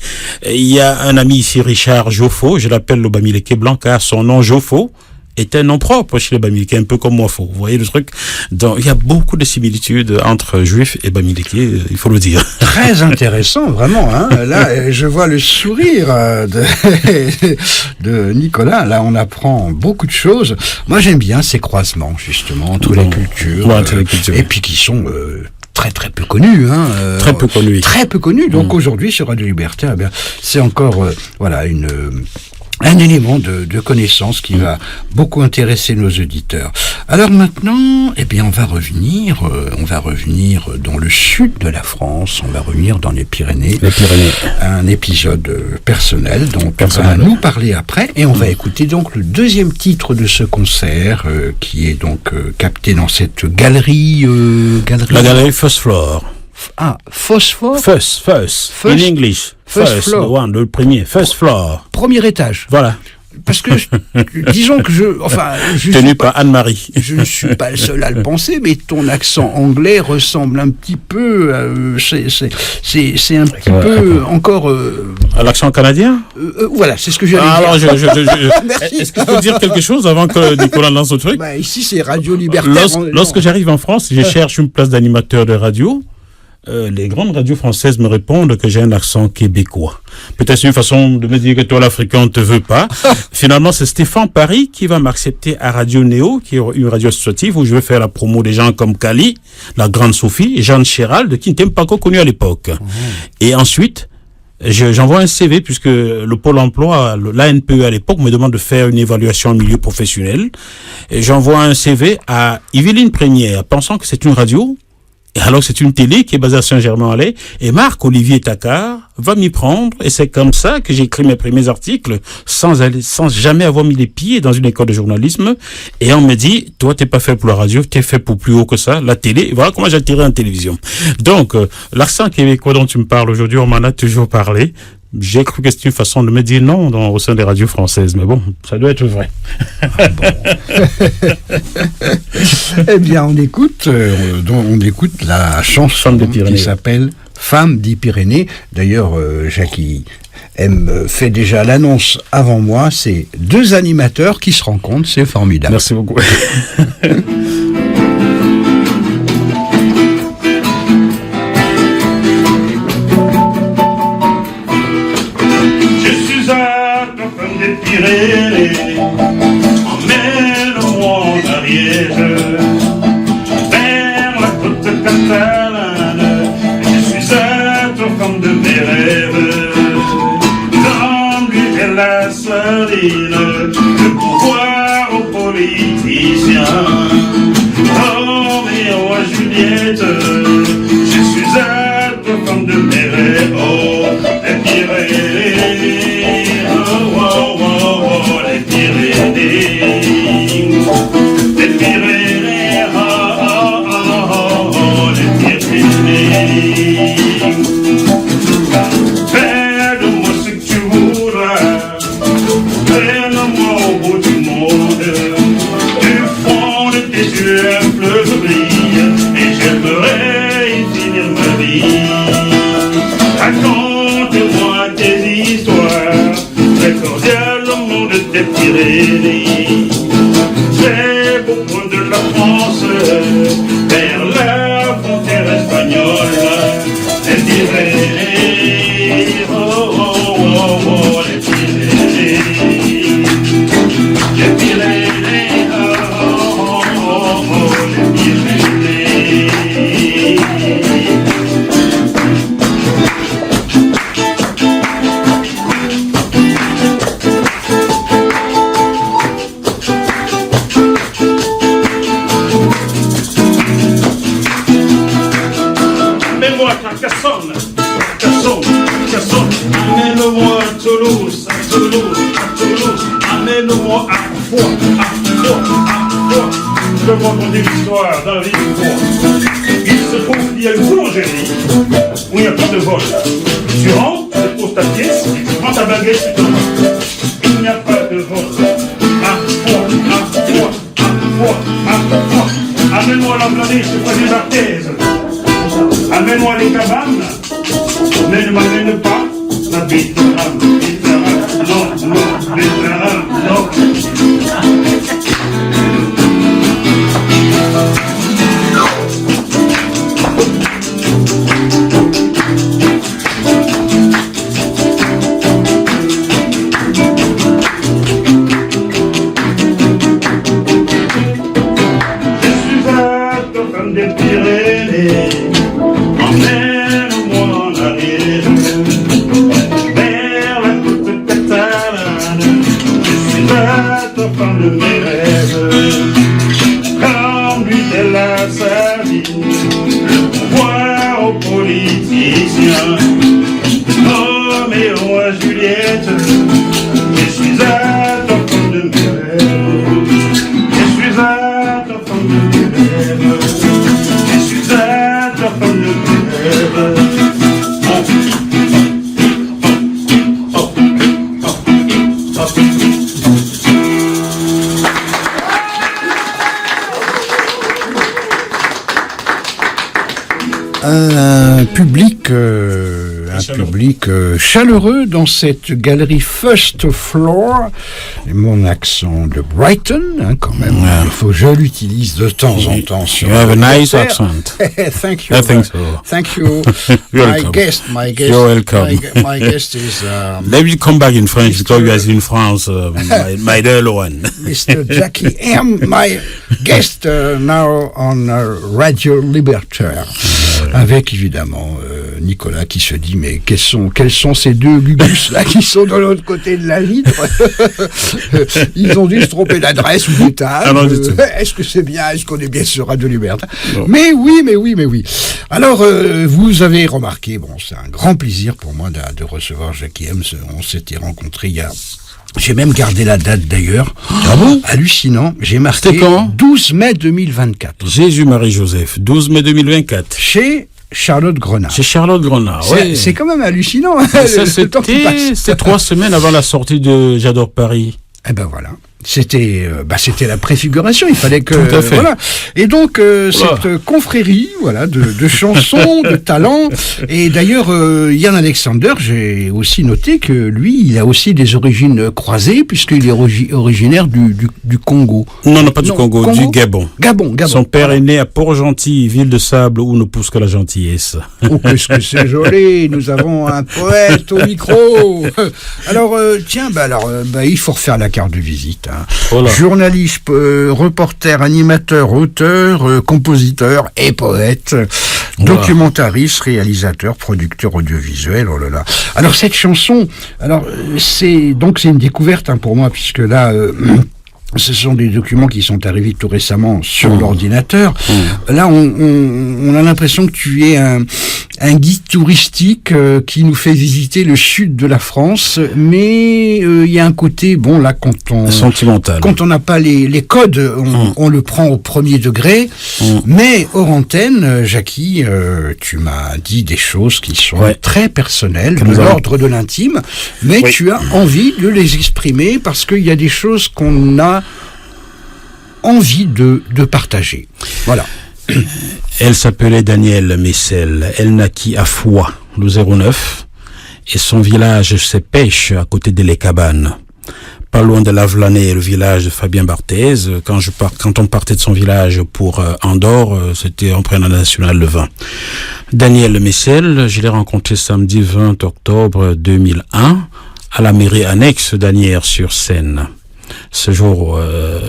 Il y a un ami ici, Richard Joffo, je l'appelle le bamiléké blanc, car son nom Joffo est un nom propre chez les bamiléké, un peu comme Wafo. Vous voyez le truc? Donc, il y a beaucoup de similitudes entre juifs et bamiléké, il faut le dire. Très intéressant, vraiment. Hein. Là, je vois le sourire de Nicolas. Là, on apprend beaucoup de choses. Moi, j'aime bien ces croisements, justement, entre les cultures. Ouais, entre les cultures. Et puis qui sont très peu connus. Hein, très peu connus. Très peu connus. Donc aujourd'hui, sur Radio Libertaire, eh bien, c'est encore voilà un élément de connaissance qui va beaucoup intéresser nos auditeurs. Alors maintenant, eh bien, on va revenir dans le sud de la France, on va revenir dans les Pyrénées. Les Pyrénées. Un épisode personnel dont on va nous parler après, et on va écouter donc le deuxième titre de ce concert qui est donc capté dans cette galerie. La galerie First Floor. Ah, Phosphore. First. In English. First floor. Le premier. First floor. Premier étage. Voilà. Parce que, disons que je tenu par Anne-Marie. Je ne suis pas le seul à le penser, mais ton accent anglais ressemble un petit peu, c'est un petit peu encore. À l'accent canadien. Voilà, c'est ce que j'allais dire. Alors, est-ce que je peux dire quelque chose avant que Nicolas lance le truc? Bah, ici, c'est Radio Libertaire. Lorsque j'arrive en France, je cherche une place d'animateur de radio. Les grandes radios françaises me répondent que j'ai un accent québécois. Peut-être c'est une façon de me dire que toi, l'Africain, on ne te veut pas. Finalement, c'est Stéphane Paris qui va m'accepter à Radio Néo, qui est une radio associative où je vais faire la promo des gens comme Kali, la grande Sophie, et Jeanne Chérald, qui n'était pas encore connu à l'époque. Et ensuite, j'envoie un CV puisque le Pôle emploi, l'ANPE à l'époque, me demande de faire une évaluation en milieu professionnel. Et j'envoie un CV à Yveline Première, pensant que c'est une radio. Et alors c'est une télé qui est basée à Saint-Germain-en-Laye, et Marc-Olivier Tacard va m'y prendre, et c'est comme ça que j'ai écrit mes premiers articles sans jamais avoir mis les pieds dans une école de journalisme. Et on me dit, toi t'es pas fait pour la radio, t'es fait pour plus haut que ça, la télé. Et voilà comment j'ai atterri en télévision. Donc l'accent québécois dont tu me parles aujourd'hui, on m'en a toujours parlé. J'ai cru que c'était une façon de me dire non au sein des radios françaises, mais bon, ça doit être vrai. Eh bien, on écoute la chanson qui s'appelle Femme des Pyrénées. D'ailleurs, Jackie fait déjà l'annonce avant moi. C'est deux animateurs qui se rencontrent, c'est formidable. Merci beaucoup. Pyrénées, emmène-moi en Ariège, vers la côte catalane. Je suis à toi comme de mes rêves, dans l'huile et la sardine, le pouvoir aux politiciens. Oh, mais oh, Juliette, je suis à toi comme de mes rêves, oh, les Pyrénées. Les Pyrénées, oh, oh, oh, oh, les des Pyrénées. Très beau point de la France, vers la frontière espagnole, les Pyrénées, oh, oh, oh, oh, les Pyrénées, les Pyrénées, oh, oh, oh, oh, les Pyrénées. Carcassonne, amène-moi à Toulouse, amène-moi à Foix, je veux raconter l'histoire d'un Villefort. Il se trouve qu'il y a une boulangerie où il n'y a pas de vol. Tu rentres, tu poses ta pièce, tu prends ta baguette, tu te rends. Il n'y a pas de vol. À Foix. Amène-moi la planète, je fais des arthèses. Amène-moi les cabanes, mais ne m'amène pas la bite de rame. Non, bite de rame, non. Je suis à Tofan des Pyrénées. Emmène-moi en arrière, vers la côte catalane. Je suis à Tofan de mes rêves, comme lui de la sardine, le pouvoir aux politiciens, Roméo à Juliette. Je suis à Tofan de mes rêves, je suis à Tofan de mes rêves, je suis à Tofan de mes rêves. Un public chaleureux dans cette galerie First Floor. Et mon accent de Brighton, hein, quand même. Yeah. Je l'utilise de temps en temps. Sur You have a nice concert. accent. Thank you. I think so. Thank you. You're my welcome. guest. You're welcome. My guest is Maybe come back in French because you are in France, my dear one. Mr. Jackie M. My guest now on Radio Libertaire. Avec évidemment Nicolas qui se dit mais quels sont ces deux Gugus là qui sont de l'autre côté de la vitre. Ils ont dû se tromper d'adresse ou d'étage. Ah non, du tout. Est-ce que c'est bien? Est-ce qu'on est bien sur Radio Libertaire? Mais oui. Alors vous avez remarqué, bon, c'est un grand plaisir pour moi de recevoir Jackie M. On s'était rencontrés il y a... J'ai même gardé la date d'ailleurs. Ah bon? Hallucinant. J'ai marqué C'était quand? 12 mai 2024. Jésus-Marie-Joseph, 12 mai 2024. Chez Charlotte Grenard. Chez Charlotte Grenard, oui. C'est quand même hallucinant. Ça, le temps qui passe. c'était 3 semaines avant la sortie de J'adore Paris. Eh ben voilà. C'était la préfiguration, il fallait que Tout à fait. voilà. Et donc cette confrérie voilà de chansons, de talents. Et d'ailleurs Yann Alexander, j'ai aussi noté que lui, il a aussi des origines croisées puisqu'il est originaire du Congo. Non, pas du Congo, du Gabon. Gabon. Son père est né à Port-Gentil, ville de sable où ne pousse que la gentillesse. Oh, qu'est-ce que c'est joli. Nous avons un poète au micro. Alors tiens, il faut refaire la carte de visite. Voilà. Journaliste, reporter, animateur, auteur, compositeur et poète, documentariste, réalisateur, producteur audiovisuel. Oh là là. Alors cette chanson, c'est une découverte pour moi puisque là. Ce sont des documents qui sont arrivés tout récemment sur l'ordinateur. Là, on a l'impression que tu es un guide touristique qui nous fait visiter le sud de la France, mais il y a un côté, sentimental. Quand on n'a pas les codes, on le prend au premier degré. Mais hors antenne, Jackie, tu m'as dit des choses qui sont très personnelles, de l'ordre de l'intime, mais tu as envie de les exprimer parce qu'il y a des choses qu'on a envie de partager. Voilà. Elle s'appelait Danielle Messel. Elle naquit à Foix, le 09, et son village, c'est Pêche, à côté de Les Cabanes. pas loin de Lavelanet, le village de Fabien Barthez. Quand on partait de son village pour Andorre, c'était en prenant la nationale le 20. Daniel Messel, je l'ai rencontré samedi 20 octobre 2001 à la mairie annexe d'Asnières-sur-Seine. Ce jour,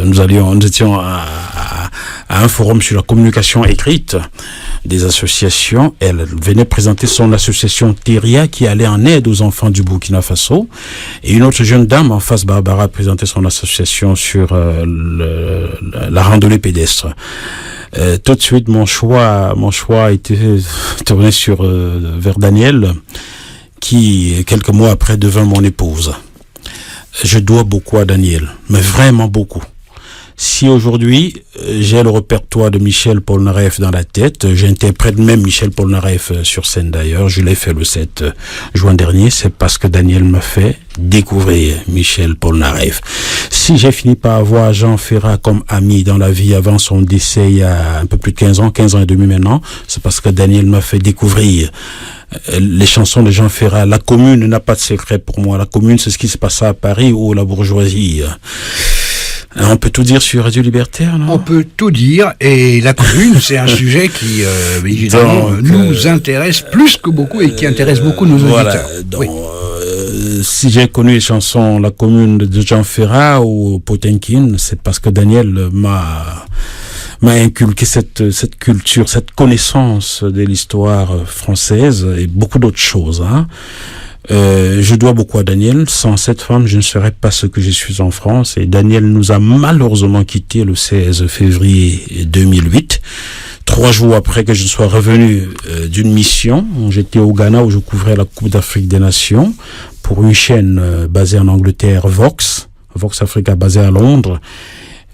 nous étions à un forum sur la communication écrite des associations. Elle venait présenter son association Teria qui allait en aide aux enfants du Burkina Faso. Et une autre jeune dame en face, Barbara, présentait son association sur la randonnée pédestre. Tout de suite, mon choix a été tourné vers Daniel, qui, quelques mois après, devint mon épouse. Je dois beaucoup à Daniel, mais vraiment beaucoup. Si aujourd'hui, j'ai le répertoire de Michel Polnareff dans la tête, j'interprète même Michel Polnareff sur scène d'ailleurs, je l'ai fait le 7 juin dernier, c'est parce que Daniel m'a fait découvrir Michel Polnareff. Si j'ai fini par avoir Jean Ferrat comme ami dans la vie avant son décès il y a un peu plus de 15 ans et demi maintenant, c'est parce que Daniel m'a fait découvrir les chansons de Jean Ferrat. La commune n'a pas de secret pour moi. La commune, c'est ce qui se passe à Paris ou la bourgeoisie. On peut tout dire sur Radio Libertaire, non? On peut tout dire, et la commune, c'est un sujet qui, évidemment, nous intéresse plus que beaucoup et qui intéresse beaucoup nos auditeurs. Donc, si j'ai connu les chansons La commune de Jean Ferrat ou Potemkin, c'est parce que Daniel m'a inculqué cette culture, cette connaissance de l'histoire française et beaucoup d'autres choses, hein. Je dois beaucoup à Daniel. Sans cette femme, je ne serais pas ce que je suis en France. Et Daniel nous a malheureusement quittés le 16 février 2008. 3 jours après que je sois revenu d'une mission. J'étais au Ghana où je couvrais la Coupe d'Afrique des Nations pour une chaîne basée en Angleterre, Vox Africa, basée à Londres.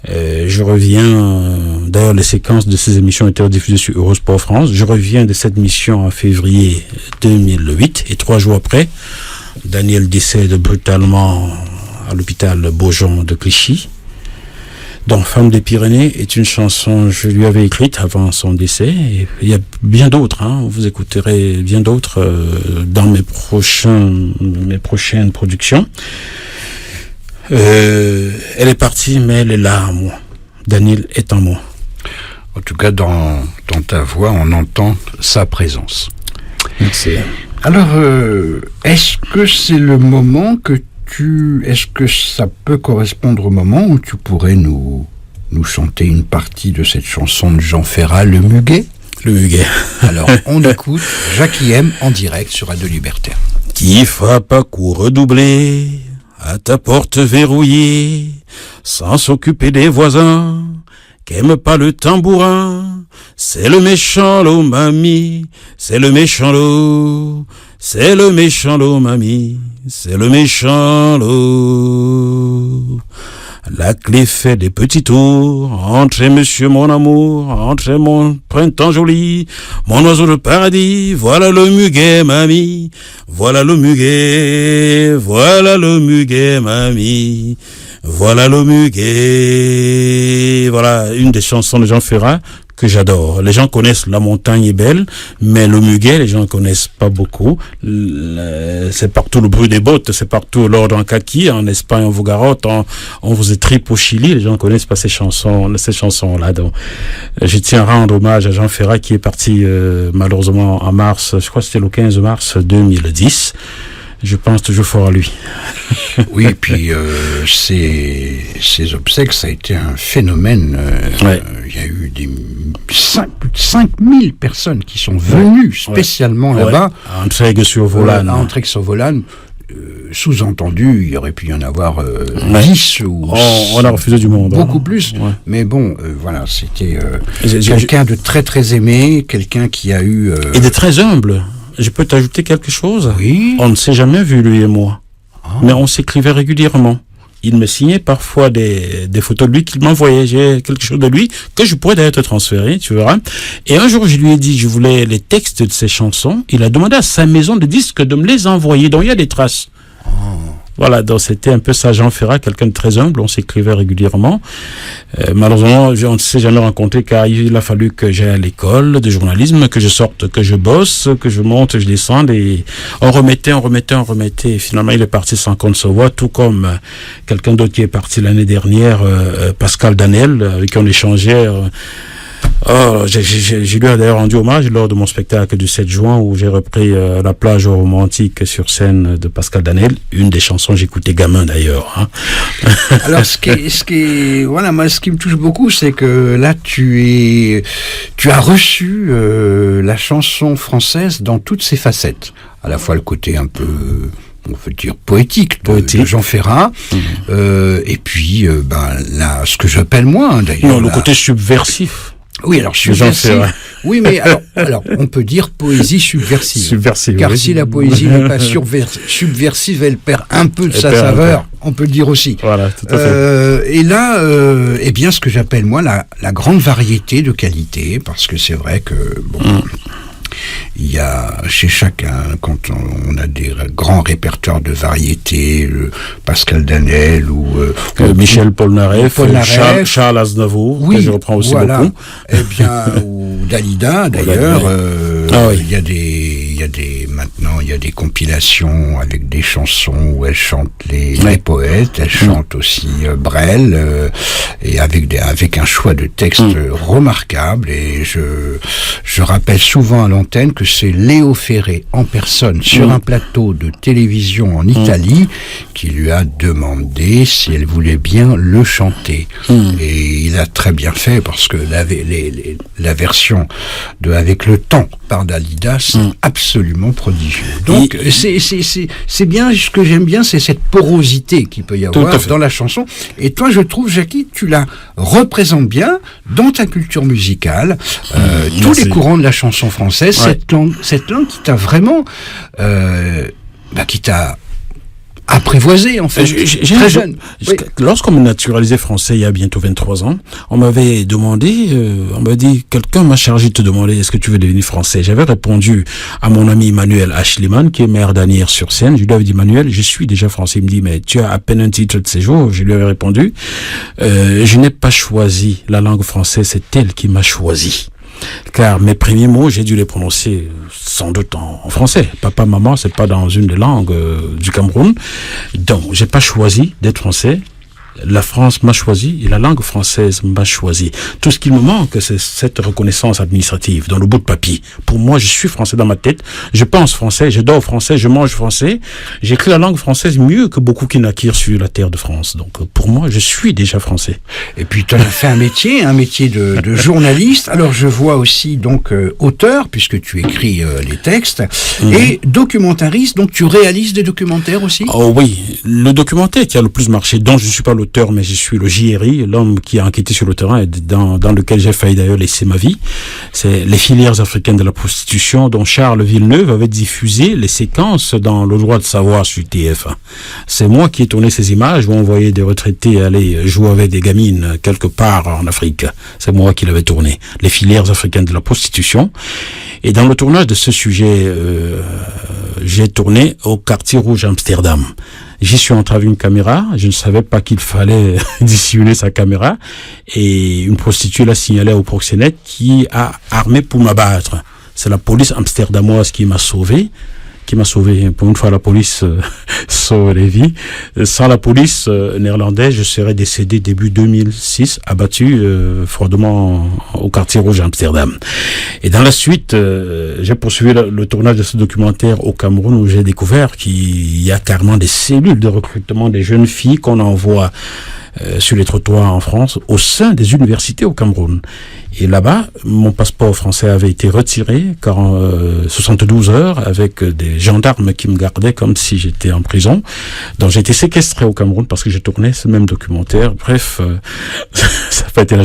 Je reviens, d'ailleurs les séquences de ces émissions étaient diffusées sur Eurosport France. Je reviens de cette mission en février 2008 et 3 jours après, Daniel décède brutalement à l'hôpital Beaujon de Clichy. Donc Femme des Pyrénées est une chanson je lui avais écrite avant son décès. Et il y a bien d'autres, hein. Vous écouterez bien d'autres dans mes prochaines productions. Elle est partie, mais elle est là en moi. Daniel est en moi. En tout cas, dans ta voix, on entend sa présence. Merci. Alors, est-ce que c'est le moment est-ce que ça peut correspondre au moment où tu pourrais nous chanter une partie de cette chanson de Jean Ferrat, Le Muguet? Le Muguet. Alors, on écoute Jackie M en direct sur Radio Libertaire. Qui frappe à coups redoublés à ta porte verrouillée, sans s'occuper des voisins, qu'aime pas le tambourin, c'est le méchant lot, mamie, c'est le méchant lot, c'est le méchant lot, mamie, c'est le méchant lot. La clé fait des petits tours, entrez monsieur mon amour, entrez mon printemps joli, mon oiseau de paradis, voilà le muguet mamie, voilà le muguet, mamie, voilà le muguet. Voilà une des chansons de Jean Ferrat que j'adore. Les gens connaissent La montagne est belle, mais le muguet, les gens ne connaissent pas beaucoup. C'est partout le bruit des bottes, c'est partout l'ordre en kaki, en Espagne, on vous garotte, on vous étripe au Chili, les gens ne connaissent pas ces chansons-là. Donc, je tiens à rendre hommage à Jean Ferrat qui est parti malheureusement en mars, je crois que c'était le 15 mars 2010. Je pense toujours fort à lui. Oui, et puis ces obsèques, ça a été un phénomène. Ouais. Il y a eu plus de 5000 personnes qui sont venues spécialement là-bas. À Entraigues-sur-Volane. À Entraigues-sur-Volane. Sous-entendu, il y aurait pu y en avoir 10 ou... On a refusé du monde. Beaucoup plus. Ouais. Mais bon, voilà, c'était quelqu'un de très très aimé, quelqu'un qui a eu... Et de très humble. Je peux t'ajouter quelque chose? Oui. On ne s'est jamais vu, lui et moi. Mais on s'écrivait régulièrement. Il me signait parfois des photos de lui qu'il m'envoyait. J'ai quelque chose de lui que je pourrais d'ailleurs te transférer, tu verras. Et un jour, je lui ai dit, je voulais les textes de ses chansons. Il a demandé à sa maison de disques de me les envoyer. Donc, il y a des traces. Voilà, donc c'était un peu ça. Jean Ferrat, quelqu'un de très humble, on s'écrivait régulièrement. Malheureusement, on ne s'est jamais rencontré car il a fallu que j'aille à l'école de journalisme, que je sorte, que je bosse, que je monte, je descende, et on remettait. Et finalement, il est parti sans qu'on ne se voit, tout comme quelqu'un d'autre qui est parti l'année dernière, Pascal Danel, avec qui on échangeait. Je lui ai d'ailleurs rendu hommage lors de mon spectacle du 7 juin où j'ai repris La plage romantique sur scène de Pascal Danel, une des chansons que j'écoutais gamin d'ailleurs. Hein. Alors ce qui me touche beaucoup, c'est que là tu as reçu la chanson française dans toutes ses facettes, à la fois le côté un peu, on peut dire poétique de Jean Ferrat, et puis là, ce que j'appelle moi d'ailleurs. Non, le côté subversif. Oui, alors subversif. Oui, mais alors on peut dire poésie subversive. Subversive. Car oui. si la poésie n'est pas subversive, elle perd un peu de sa saveur. On peut le dire aussi. Voilà, tout à fait. Et là, eh bien, ce que j'appelle moi la grande variété de qualité, parce que c'est vrai que il y a chez chacun, quand on a des grands répertoires de variétés, Pascal Danel ou Michel Polnareff, Charles Aznavour, oui, que je reprends aussi beaucoup. Eh bien, ou Dalida d'ailleurs. Il y a des compilations avec des chansons où elle chante les poètes, elle chante aussi Brel, et avec un choix de texte remarquable. Et je rappelle souvent à l'antenne que c'est Léo Ferré en personne sur un plateau de télévision en Italie qui lui a demandé si elle voulait bien le chanter. Et il a très bien fait, parce que la version de Avec le temps par Dalida, c'est absolument prodigieux. Donc c'est bien, ce que j'aime bien, c'est cette porosité qu'il peut y avoir dans la chanson. Et toi, je trouve, Jackie, tu la représentes bien dans ta culture musicale, tous les courants de la chanson française, cette langue qui t'a vraiment qui t'a apprivoisé, en fait, très jeune. Lorsqu'on m'a naturalisé français il y a bientôt 23 ans, on m'avait demandé, on m'a dit, quelqu'un m'a chargé de te demander est-ce que tu veux devenir français. J'avais répondu à mon ami Emmanuel Ashliman, qui est maire d'Asnières-sur-Seine. Je lui avais dit, Emmanuel, je suis déjà français. Il me dit, mais tu as à peine un titre de séjour. Je lui avais répondu, je n'ai pas choisi la langue française, c'est elle qui m'a choisi. Car mes premiers mots, j'ai dû les prononcer sans doute en français. Papa, maman, c'est pas dans une des langues du Cameroun. Donc, j'ai pas choisi d'être français. La France m'a choisi et la langue française m'a choisi. Tout ce qu'il me manque, c'est cette reconnaissance administrative dans le bout de papier. Pour moi, je suis français dans ma tête. Je pense français, je dors français, je mange français. J'écris la langue française mieux que beaucoup qui naquirent sur la terre de France. Donc, pour moi, je suis déjà français. Et puis, tu as fait un métier de journaliste. Alors, je vois aussi, donc, auteur, puisque tu écris les textes, et documentariste. Donc, tu réalises des documentaires aussi? Oh oui. Le documentaire qui a le plus marché, dont je ne suis pas l'auteur, mais je suis le JRI, l'homme qui a enquêté sur le terrain et dans lequel j'ai failli d'ailleurs laisser ma vie. C'est les filières africaines de la prostitution, dont Charles Villeneuve avait diffusé les séquences dans Le droit de savoir sur TF1. C'est moi qui ai tourné ces images où on voyait des retraités aller jouer avec des gamines quelque part en Afrique. C'est moi qui l'avais tourné. Les filières africaines de la prostitution. Et dans le tournage de ce sujet, j'ai tourné au Quartier Rouge Amsterdam. J'y suis entré avec une caméra, je ne savais pas qu'il fallait dissimuler sa caméra, et une prostituée l'a signalé au proxénète qui a armé pour m'abattre. C'est la police amsterdamoise qui m'a sauvé. Pour une fois, la police sauve les vies. Sans la police néerlandaise, je serais décédé début 2006, abattu froidement au Quartier Rouge à Amsterdam. Et dans la suite, j'ai poursuivi le tournage de ce documentaire au Cameroun, où j'ai découvert qu'il y a carrément des cellules de recrutement des jeunes filles qu'on envoie sur les trottoirs en France, au sein des universités au Cameroun. Et là-bas, mon passeport français avait été retiré 72 heures avec des gendarmes qui me gardaient comme si j'étais en prison. Donc j'ai été séquestré au Cameroun parce que j'ai tourné ce même documentaire. Bref, ça n'a pas été là.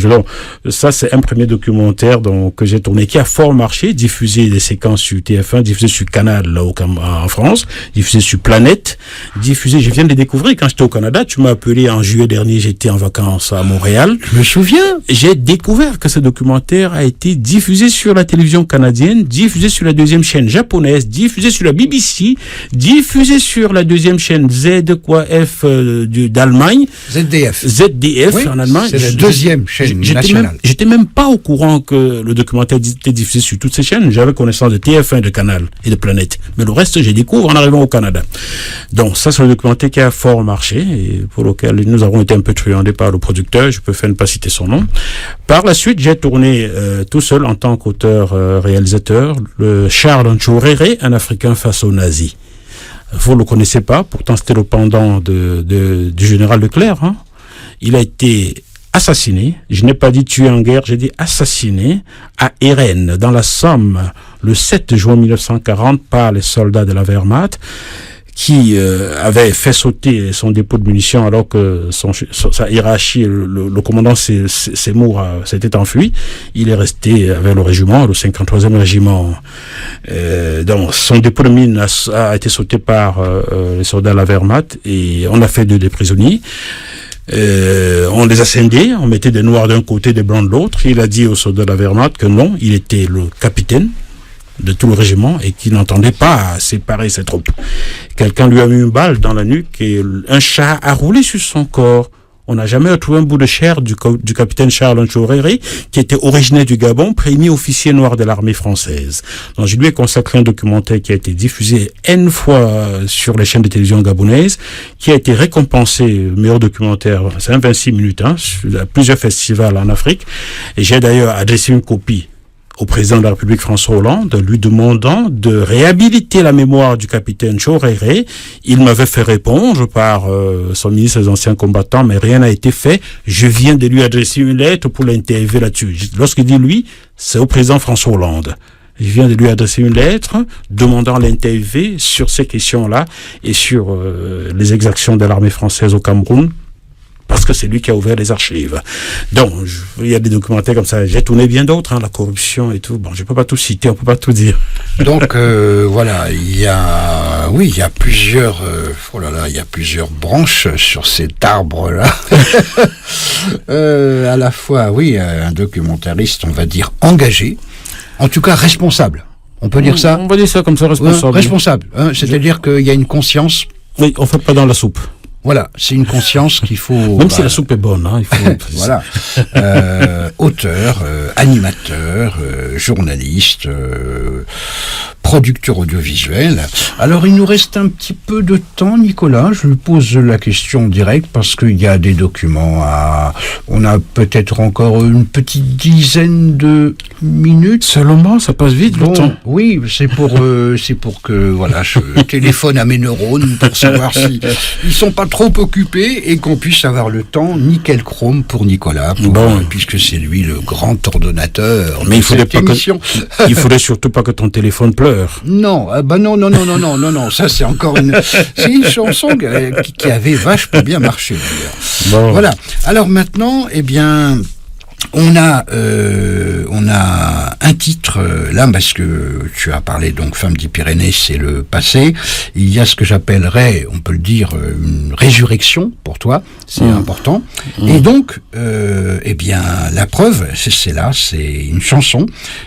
Ça, c'est un premier documentaire que j'ai tourné qui a fort marché, diffusé des séquences sur TF1, diffusé sur Canal là, en France, diffusé sur Planète, diffusé, je viens de les découvrir quand j'étais au Canada. Tu m'as appelé en juillet dernier, j'étais en vacances à Montréal. Je me souviens. J'ai découvert que ce documentaire documentaire a été diffusé sur la télévision canadienne, diffusé sur la deuxième chaîne japonaise, diffusé sur la BBC, diffusé sur la deuxième chaîne d'Allemagne. ZDF Oui, en Allemagne. c'est la deuxième chaîne nationale. J'étais même pas au courant que le documentaire était diffusé sur toutes ces chaînes. J'avais connaissance de TF1, de Canal et de Planète. Mais le reste, j'ai découvert en arrivant au Canada. Donc, ça, c'est le documentaire qui a fort marché et pour lequel nous avons été un peu truandés par le producteur. Je préfère ne pas citer son nom. Par la suite, j'ai tourné tout seul en tant qu'auteur-réalisateur le Charles Ntchoréré, un Africain face aux nazis. Vous ne le connaissez pas, pourtant c'était le pendant du général Leclerc. Hein. Il a été assassiné, je n'ai pas dit tué en guerre, j'ai dit assassiné à Erennes, dans la Somme, le 7 juin 1940 par les soldats de la Wehrmacht, qui avait fait sauter son dépôt de munitions alors que sa hiérarchie, le commandant Seymour s'était enfui. Il est resté avec le régiment, le 53e régiment. Donc son dépôt de mine a été sauté par les soldats de la Wehrmacht et on a fait des prisonniers. On les a scindés, on mettait des noirs d'un côté, des blancs de l'autre. Il a dit aux soldats de la Wehrmacht que non, il était le capitaine de tout le régiment et qu'il n'entendait pas séparer ses troupes. Quelqu'un lui a mis une balle dans la nuque et un chat a roulé sur son corps. On n'a jamais retrouvé un bout de chair du capitaine Charles Ntchoréré, qui était originaire du Gabon, premier officier noir de l'armée française. Donc, je lui ai consacré un documentaire qui a été diffusé N fois sur les chaînes de télévision gabonaises, qui a été récompensé meilleur documentaire, c'est un 26 minutes, hein, sur plusieurs festivals en Afrique. Et j'ai d'ailleurs adressé une copie au président de la République François Hollande, lui demandant de réhabiliter la mémoire du capitaine Ntchoréré. Il m'avait fait répondre par son ministre des Anciens Combattants, mais rien n'a été fait. Je viens de lui adresser une lettre pour l'interviewer là-dessus. Lorsqu'il dit lui, c'est au président François Hollande. Je viens de lui adresser une lettre demandant l'interviewer sur ces questions-là et sur les exactions de l'armée française au Cameroun, parce que c'est lui qui a ouvert les archives. Donc, il y a des documentaires comme ça. J'ai tourné bien d'autres, hein, la corruption et tout. Bon, je peux pas tout citer, on peut pas tout dire. Donc, voilà, il y a plusieurs, il y a plusieurs branches sur cet arbre-là. À la fois, oui, un documentariste, on va dire, engagé, en tout cas responsable. On peut dire ça? On va dire ça comme ça, responsable. Responsable, hein, c'est-à-dire qu'il y a une conscience. Oui, on fait pas dans la soupe. Voilà, c'est une conscience qu'il faut... Même si la soupe est bonne, hein, il faut... Voilà. Auteur, animateur, journaliste, producteur audiovisuel. Alors, il nous reste un petit peu de temps, Nicolas. Je lui pose la question directe parce qu'il y a des documents à... On a peut-être encore une petite dizaine de minutes. Seulement, ça passe vite, le temps. Oui, c'est pour que, voilà, je téléphone à mes neurones pour savoir si ils sont pas trop occupés et qu'on puisse avoir le temps. Nickel chrome pour Nicolas, puisque c'est lui le grand ordonnateur. Mais il faudrait surtout pas que ton téléphone pleure. Non, non, ça c'est encore c'est une chanson qui avait vachement bien marché d'ailleurs. Bon. Voilà. Alors maintenant, eh bien, on a un titre là, parce que tu as parlé donc Femmes des Pyrénées, c'est le passé. Il y a ce que j'appellerais, on peut le dire, une résurrection pour toi, c'est important. Et donc, eh bien, la preuve, c'est une chanson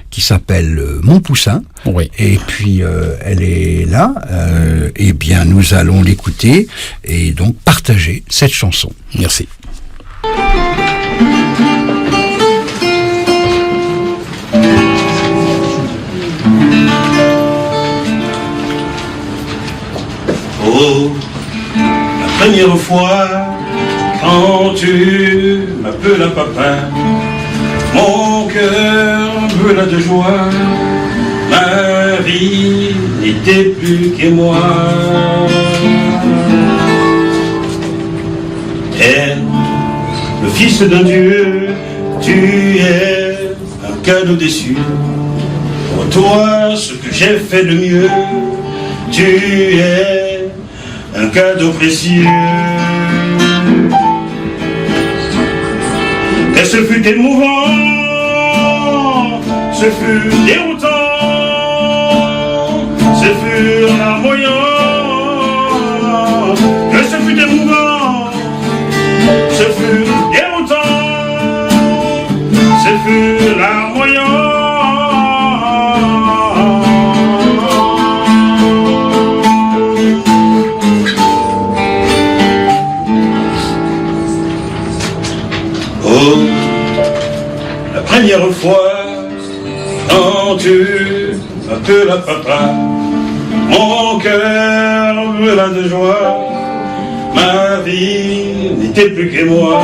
qui s'appelle Mon Poussin. Oui. Et puis elle est là. Eh bien, nous allons l'écouter et donc partager cette chanson. Merci. Oh, la première fois, quand tu m'appelles un papa, mon cœur brûla de joie, ma vie n'était plus qu'émoi. Et le fils d'un Dieu, tu es un cadeau déçu. Pour toi, ce que j'ai fait de mieux, tu es un cadeau précieux. Et ce fut émouvant, ce fut déroutant, ce fut larmoyant. Que ce fut émouvant, ce fut déroutant, ce fut larmoyant. Oh, la première fois quand tu m'appelles à papa, mon cœur brûla de joie, ma vie n'était plus qu'émoi.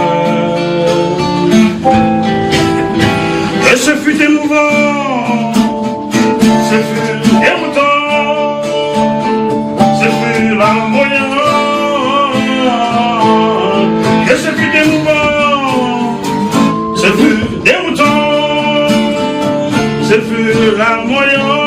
Et ce fut émouvant, ce fut déroutant, ce fut larmoyant. Et ce fut émouvant, ce fut déroutant, ce fut larmoyant.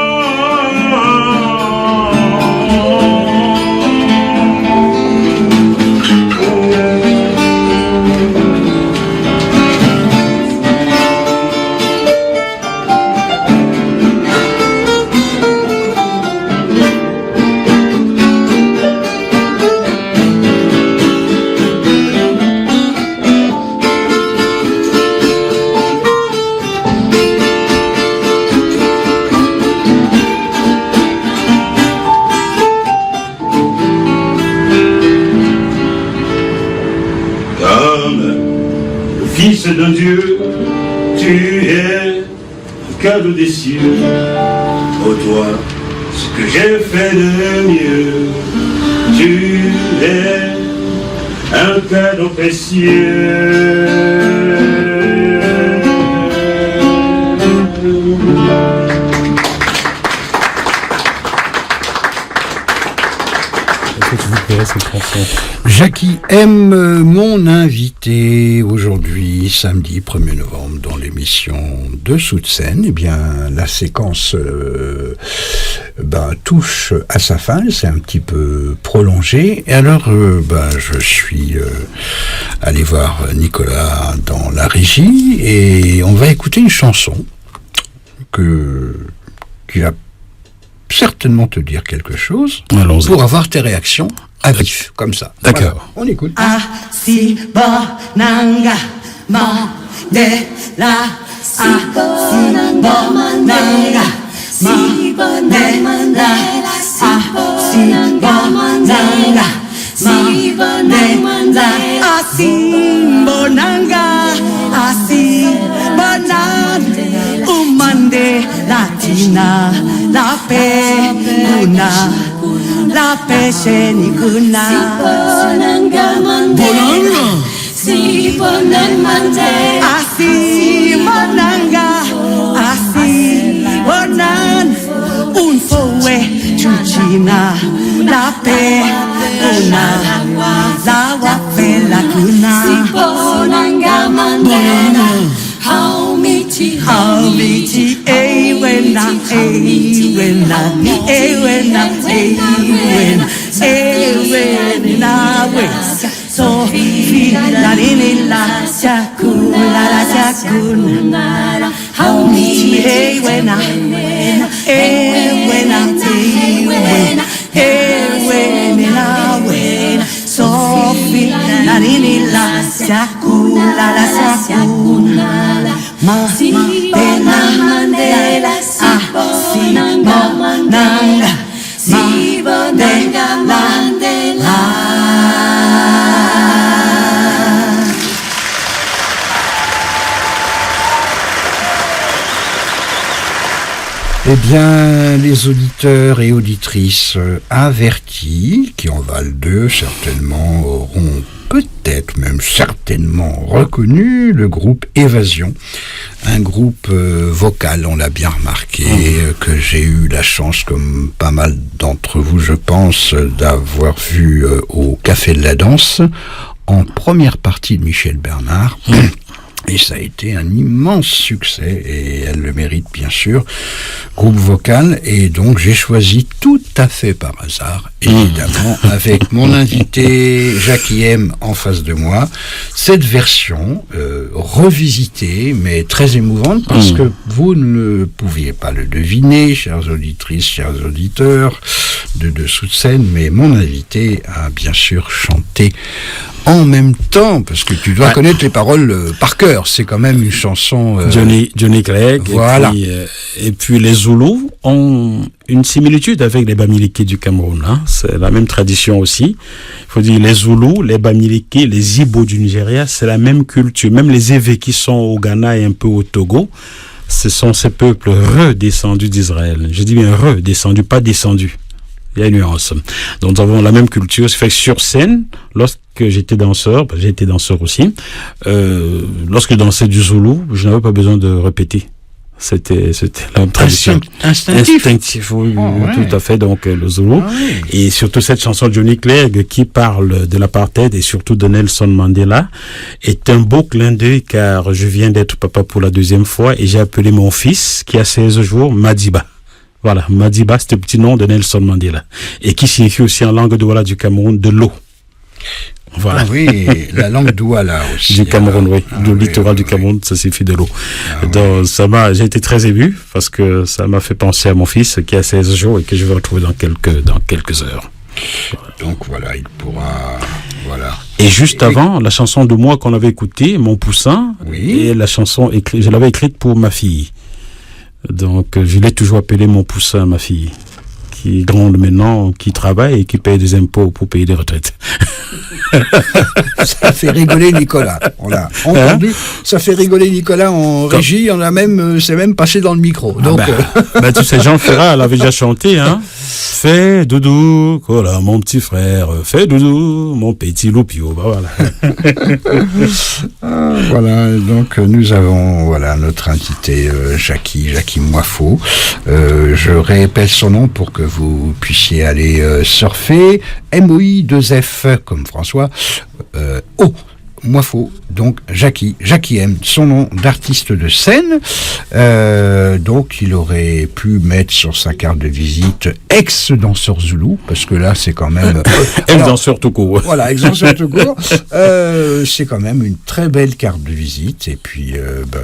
Fils d'un Dieu, tu es un cadeau des cieux. Oh toi, ce que j'ai fait de mieux, tu es un cadeau précieux. Jackie M, mon invité aujourd'hui, samedi 1er novembre, dans l'émission Dessous de scène. Eh bien, la séquence touche à sa fin, c'est un petit peu prolongé. Et alors, je suis allé voir Nicolas dans la régie et on va écouter une chanson qui va certainement te dire quelque chose. Allons-y. Pour avoir tes réactions à vif, comme ça. D'accord. Voilà, on écoute. Asibonanga mandela, asibonanga mandela, asibonanga mandela, asibonanga mandela, asibonanga mandela, asibonanga, asibonanga umande latina la pe una. La pesce ni kuna Sibonanga Mandela Sibonanga Mandela Sibonanga Sibonanga un foe chuchina la pe una la wafe la kuna Sibonanga Mandela Haumiti ewena we so la nini la chakuna haumiti ewena we so la nini la chakuna Mandela, Sibonanga Mandela, Sibonanga Mandela. Eh bien, les auditeurs et auditrices avertis, qui en valent deux, certainement auront peut-être même certainement reconnu le groupe Évasion, un groupe vocal, on l'a bien remarqué, que j'ai eu la chance, comme pas mal d'entre vous je pense, d'avoir vu au Café de la Danse, en première partie de Michel Bernard. Et ça a été un immense succès, et elle le mérite bien sûr, groupe vocal, et donc j'ai choisi tout à fait par hasard, évidemment, avec mon invité Jackie M en face de moi, cette version revisitée, mais très émouvante, parce que vous ne pouviez pas le deviner, chères auditrices, chers auditeurs, dessous de scène, mais mon invité a bien sûr chanté en même temps, parce que tu dois connaître les paroles par cœur. C'est quand même une chanson... Johnny Clegg. Voilà. Et puis les Zoulous ont une similitude avec les Bamileke du Cameroun. Hein. C'est la même tradition aussi. Il faut dire les Zoulous, les Bamileke, les Ibo du Nigeria, c'est la même culture. Même les Évé qui sont au Ghana et un peu au Togo, ce sont ces peuples redescendus d'Israël. Je dis bien redescendus, pas descendus. Il y a une nuance. Donc nous avons la même culture. Ça fait que sur scène, lorsque j'étais danseur, j'ai été danseur aussi, lorsque je dansais du Zoulou, je n'avais pas besoin de répéter. C'était la même tradition. Instinctif. Oui, ouais. Tout à fait. Donc le Zoulou. Ah, oui. Et surtout cette chanson de Johnny Clegg qui parle de l'apartheid et surtout de Nelson Mandela est un beau clin d'œil car je viens d'être papa pour la 2e fois et j'ai appelé mon fils qui a 16 jours Madiba. Voilà, Madiba, c'est le petit nom de Nelson Mandela. Et qui signifie aussi en langue douala du Cameroun de l'eau. Voilà. Ah oui, la langue douala aussi. Du Cameroun, oui. Le oui, littoral oui, du Cameroun, ça signifie de l'eau. oui. Donc, j'ai été très ému parce que ça m'a fait penser à mon fils qui a 16 jours et que je vais retrouver dans quelques heures. Donc voilà, il pourra... Voilà. Et juste avant, la chanson de moi qu'on avait écoutée, Mon Poussin, Oui. et la chanson, je l'avais écrite pour ma fille. Donc, je l'ai toujours appelée Mon Poussin, ma fille, qui est grande maintenant, qui travaille et qui paye des impôts pour payer des retraites. Ça fait rigoler Nicolas. On l'a entendu. Ça fait rigoler Nicolas en régie. On a même, c'est même passé dans le micro. Donc, Tu sais, Jean Ferrat, elle avait déjà chanté, hein. Fais doudou, voilà, mon petit frère. Fais doudou, mon petit loupio. Bah voilà. voilà. Donc, nous avons, voilà, notre invité, Jackie Moifo. Je répète son nom pour que vous puissiez aller surfer. MOI2F, comme François. Moifo, donc Jackie M, son nom d'artiste de scène. Donc il aurait pu mettre sur sa carte de visite ex-danseur zoulou, parce que là c'est quand même... Ex-danseur tout court. Voilà, ex-danseur tout court. C'est quand même une très belle carte de visite, et puis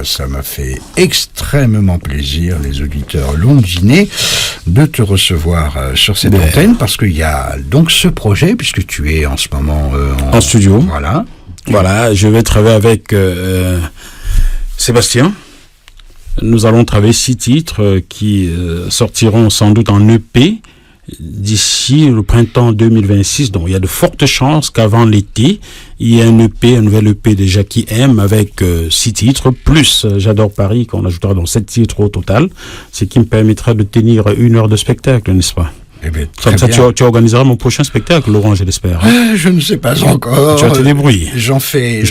ça m'a fait extrêmement plaisir, les auditeurs l'ont deviné, de te recevoir sur cette antenne, parce qu'il y a donc ce projet, puisque tu es en ce moment en studio. Voilà, je vais travailler avec Sébastien. Nous allons travailler 6 titres qui sortiront sans doute en EP d'ici le printemps 2026. Donc il y a de fortes chances qu'avant l'été, il y ait un nouvel EP de Jackie M avec 6 titres, plus J'adore Paris, qu'on ajoutera dans 7 titres au total, ce qui me permettra de tenir 1 heure de spectacle, n'est-ce pas? Eh bien, comme ça, tu organiseras mon prochain spectacle, Laurent, je l'espère. Je ne sais pas encore. Tu vas te débrouiller. J'en fais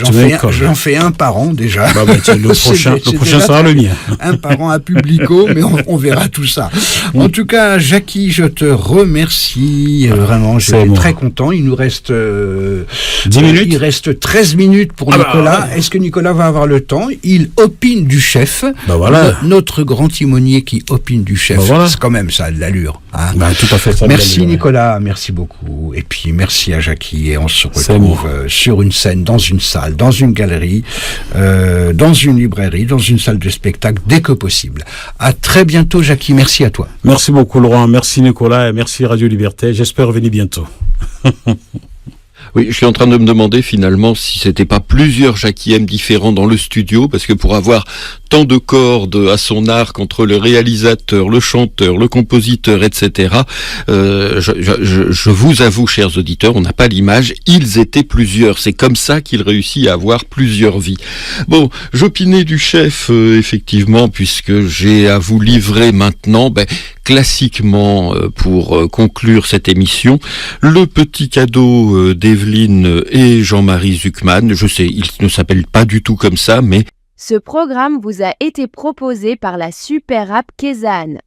un par an déjà. Le prochain sera le mien. Un par an à Publico, mais on verra tout ça. En tout cas, Jackie, je te remercie. Vraiment, j'étais très content. Il nous reste 10 minutes. Il reste 13 minutes pour Nicolas. Est-ce que Nicolas va avoir le temps? Il opine du chef. Notre grand timonier qui opine du chef. C'est quand même ça, de l'allure. Hein. Tout à fait. Merci Nicolas, merci beaucoup. Et puis merci à Jackie. Et on se retrouve sur une scène, dans une salle, dans une galerie, dans une librairie, dans une salle de spectacle, dès que possible. À très bientôt Jackie, merci à toi. Merci beaucoup Laurent, merci Nicolas et merci Radio Liberté. J'espère venir bientôt. Oui, je suis en train de me demander finalement si c'était pas plusieurs Jackie M différents dans le studio, parce que pour avoir tant de cordes à son arc entre le réalisateur, le chanteur, le compositeur, etc., je vous avoue, chers auditeurs, on n'a pas l'image, ils étaient plusieurs. C'est comme ça qu'il réussit à avoir plusieurs vies. Bon, j'opinais du chef, effectivement, puisque j'ai à vous livrer maintenant, classiquement, pour conclure cette émission, le petit cadeau d'Evelyne et Jean-Marie Zuckman. Je sais, il ne s'appelle pas du tout comme ça, mais... Ce programme vous a été proposé par la super app Kezan.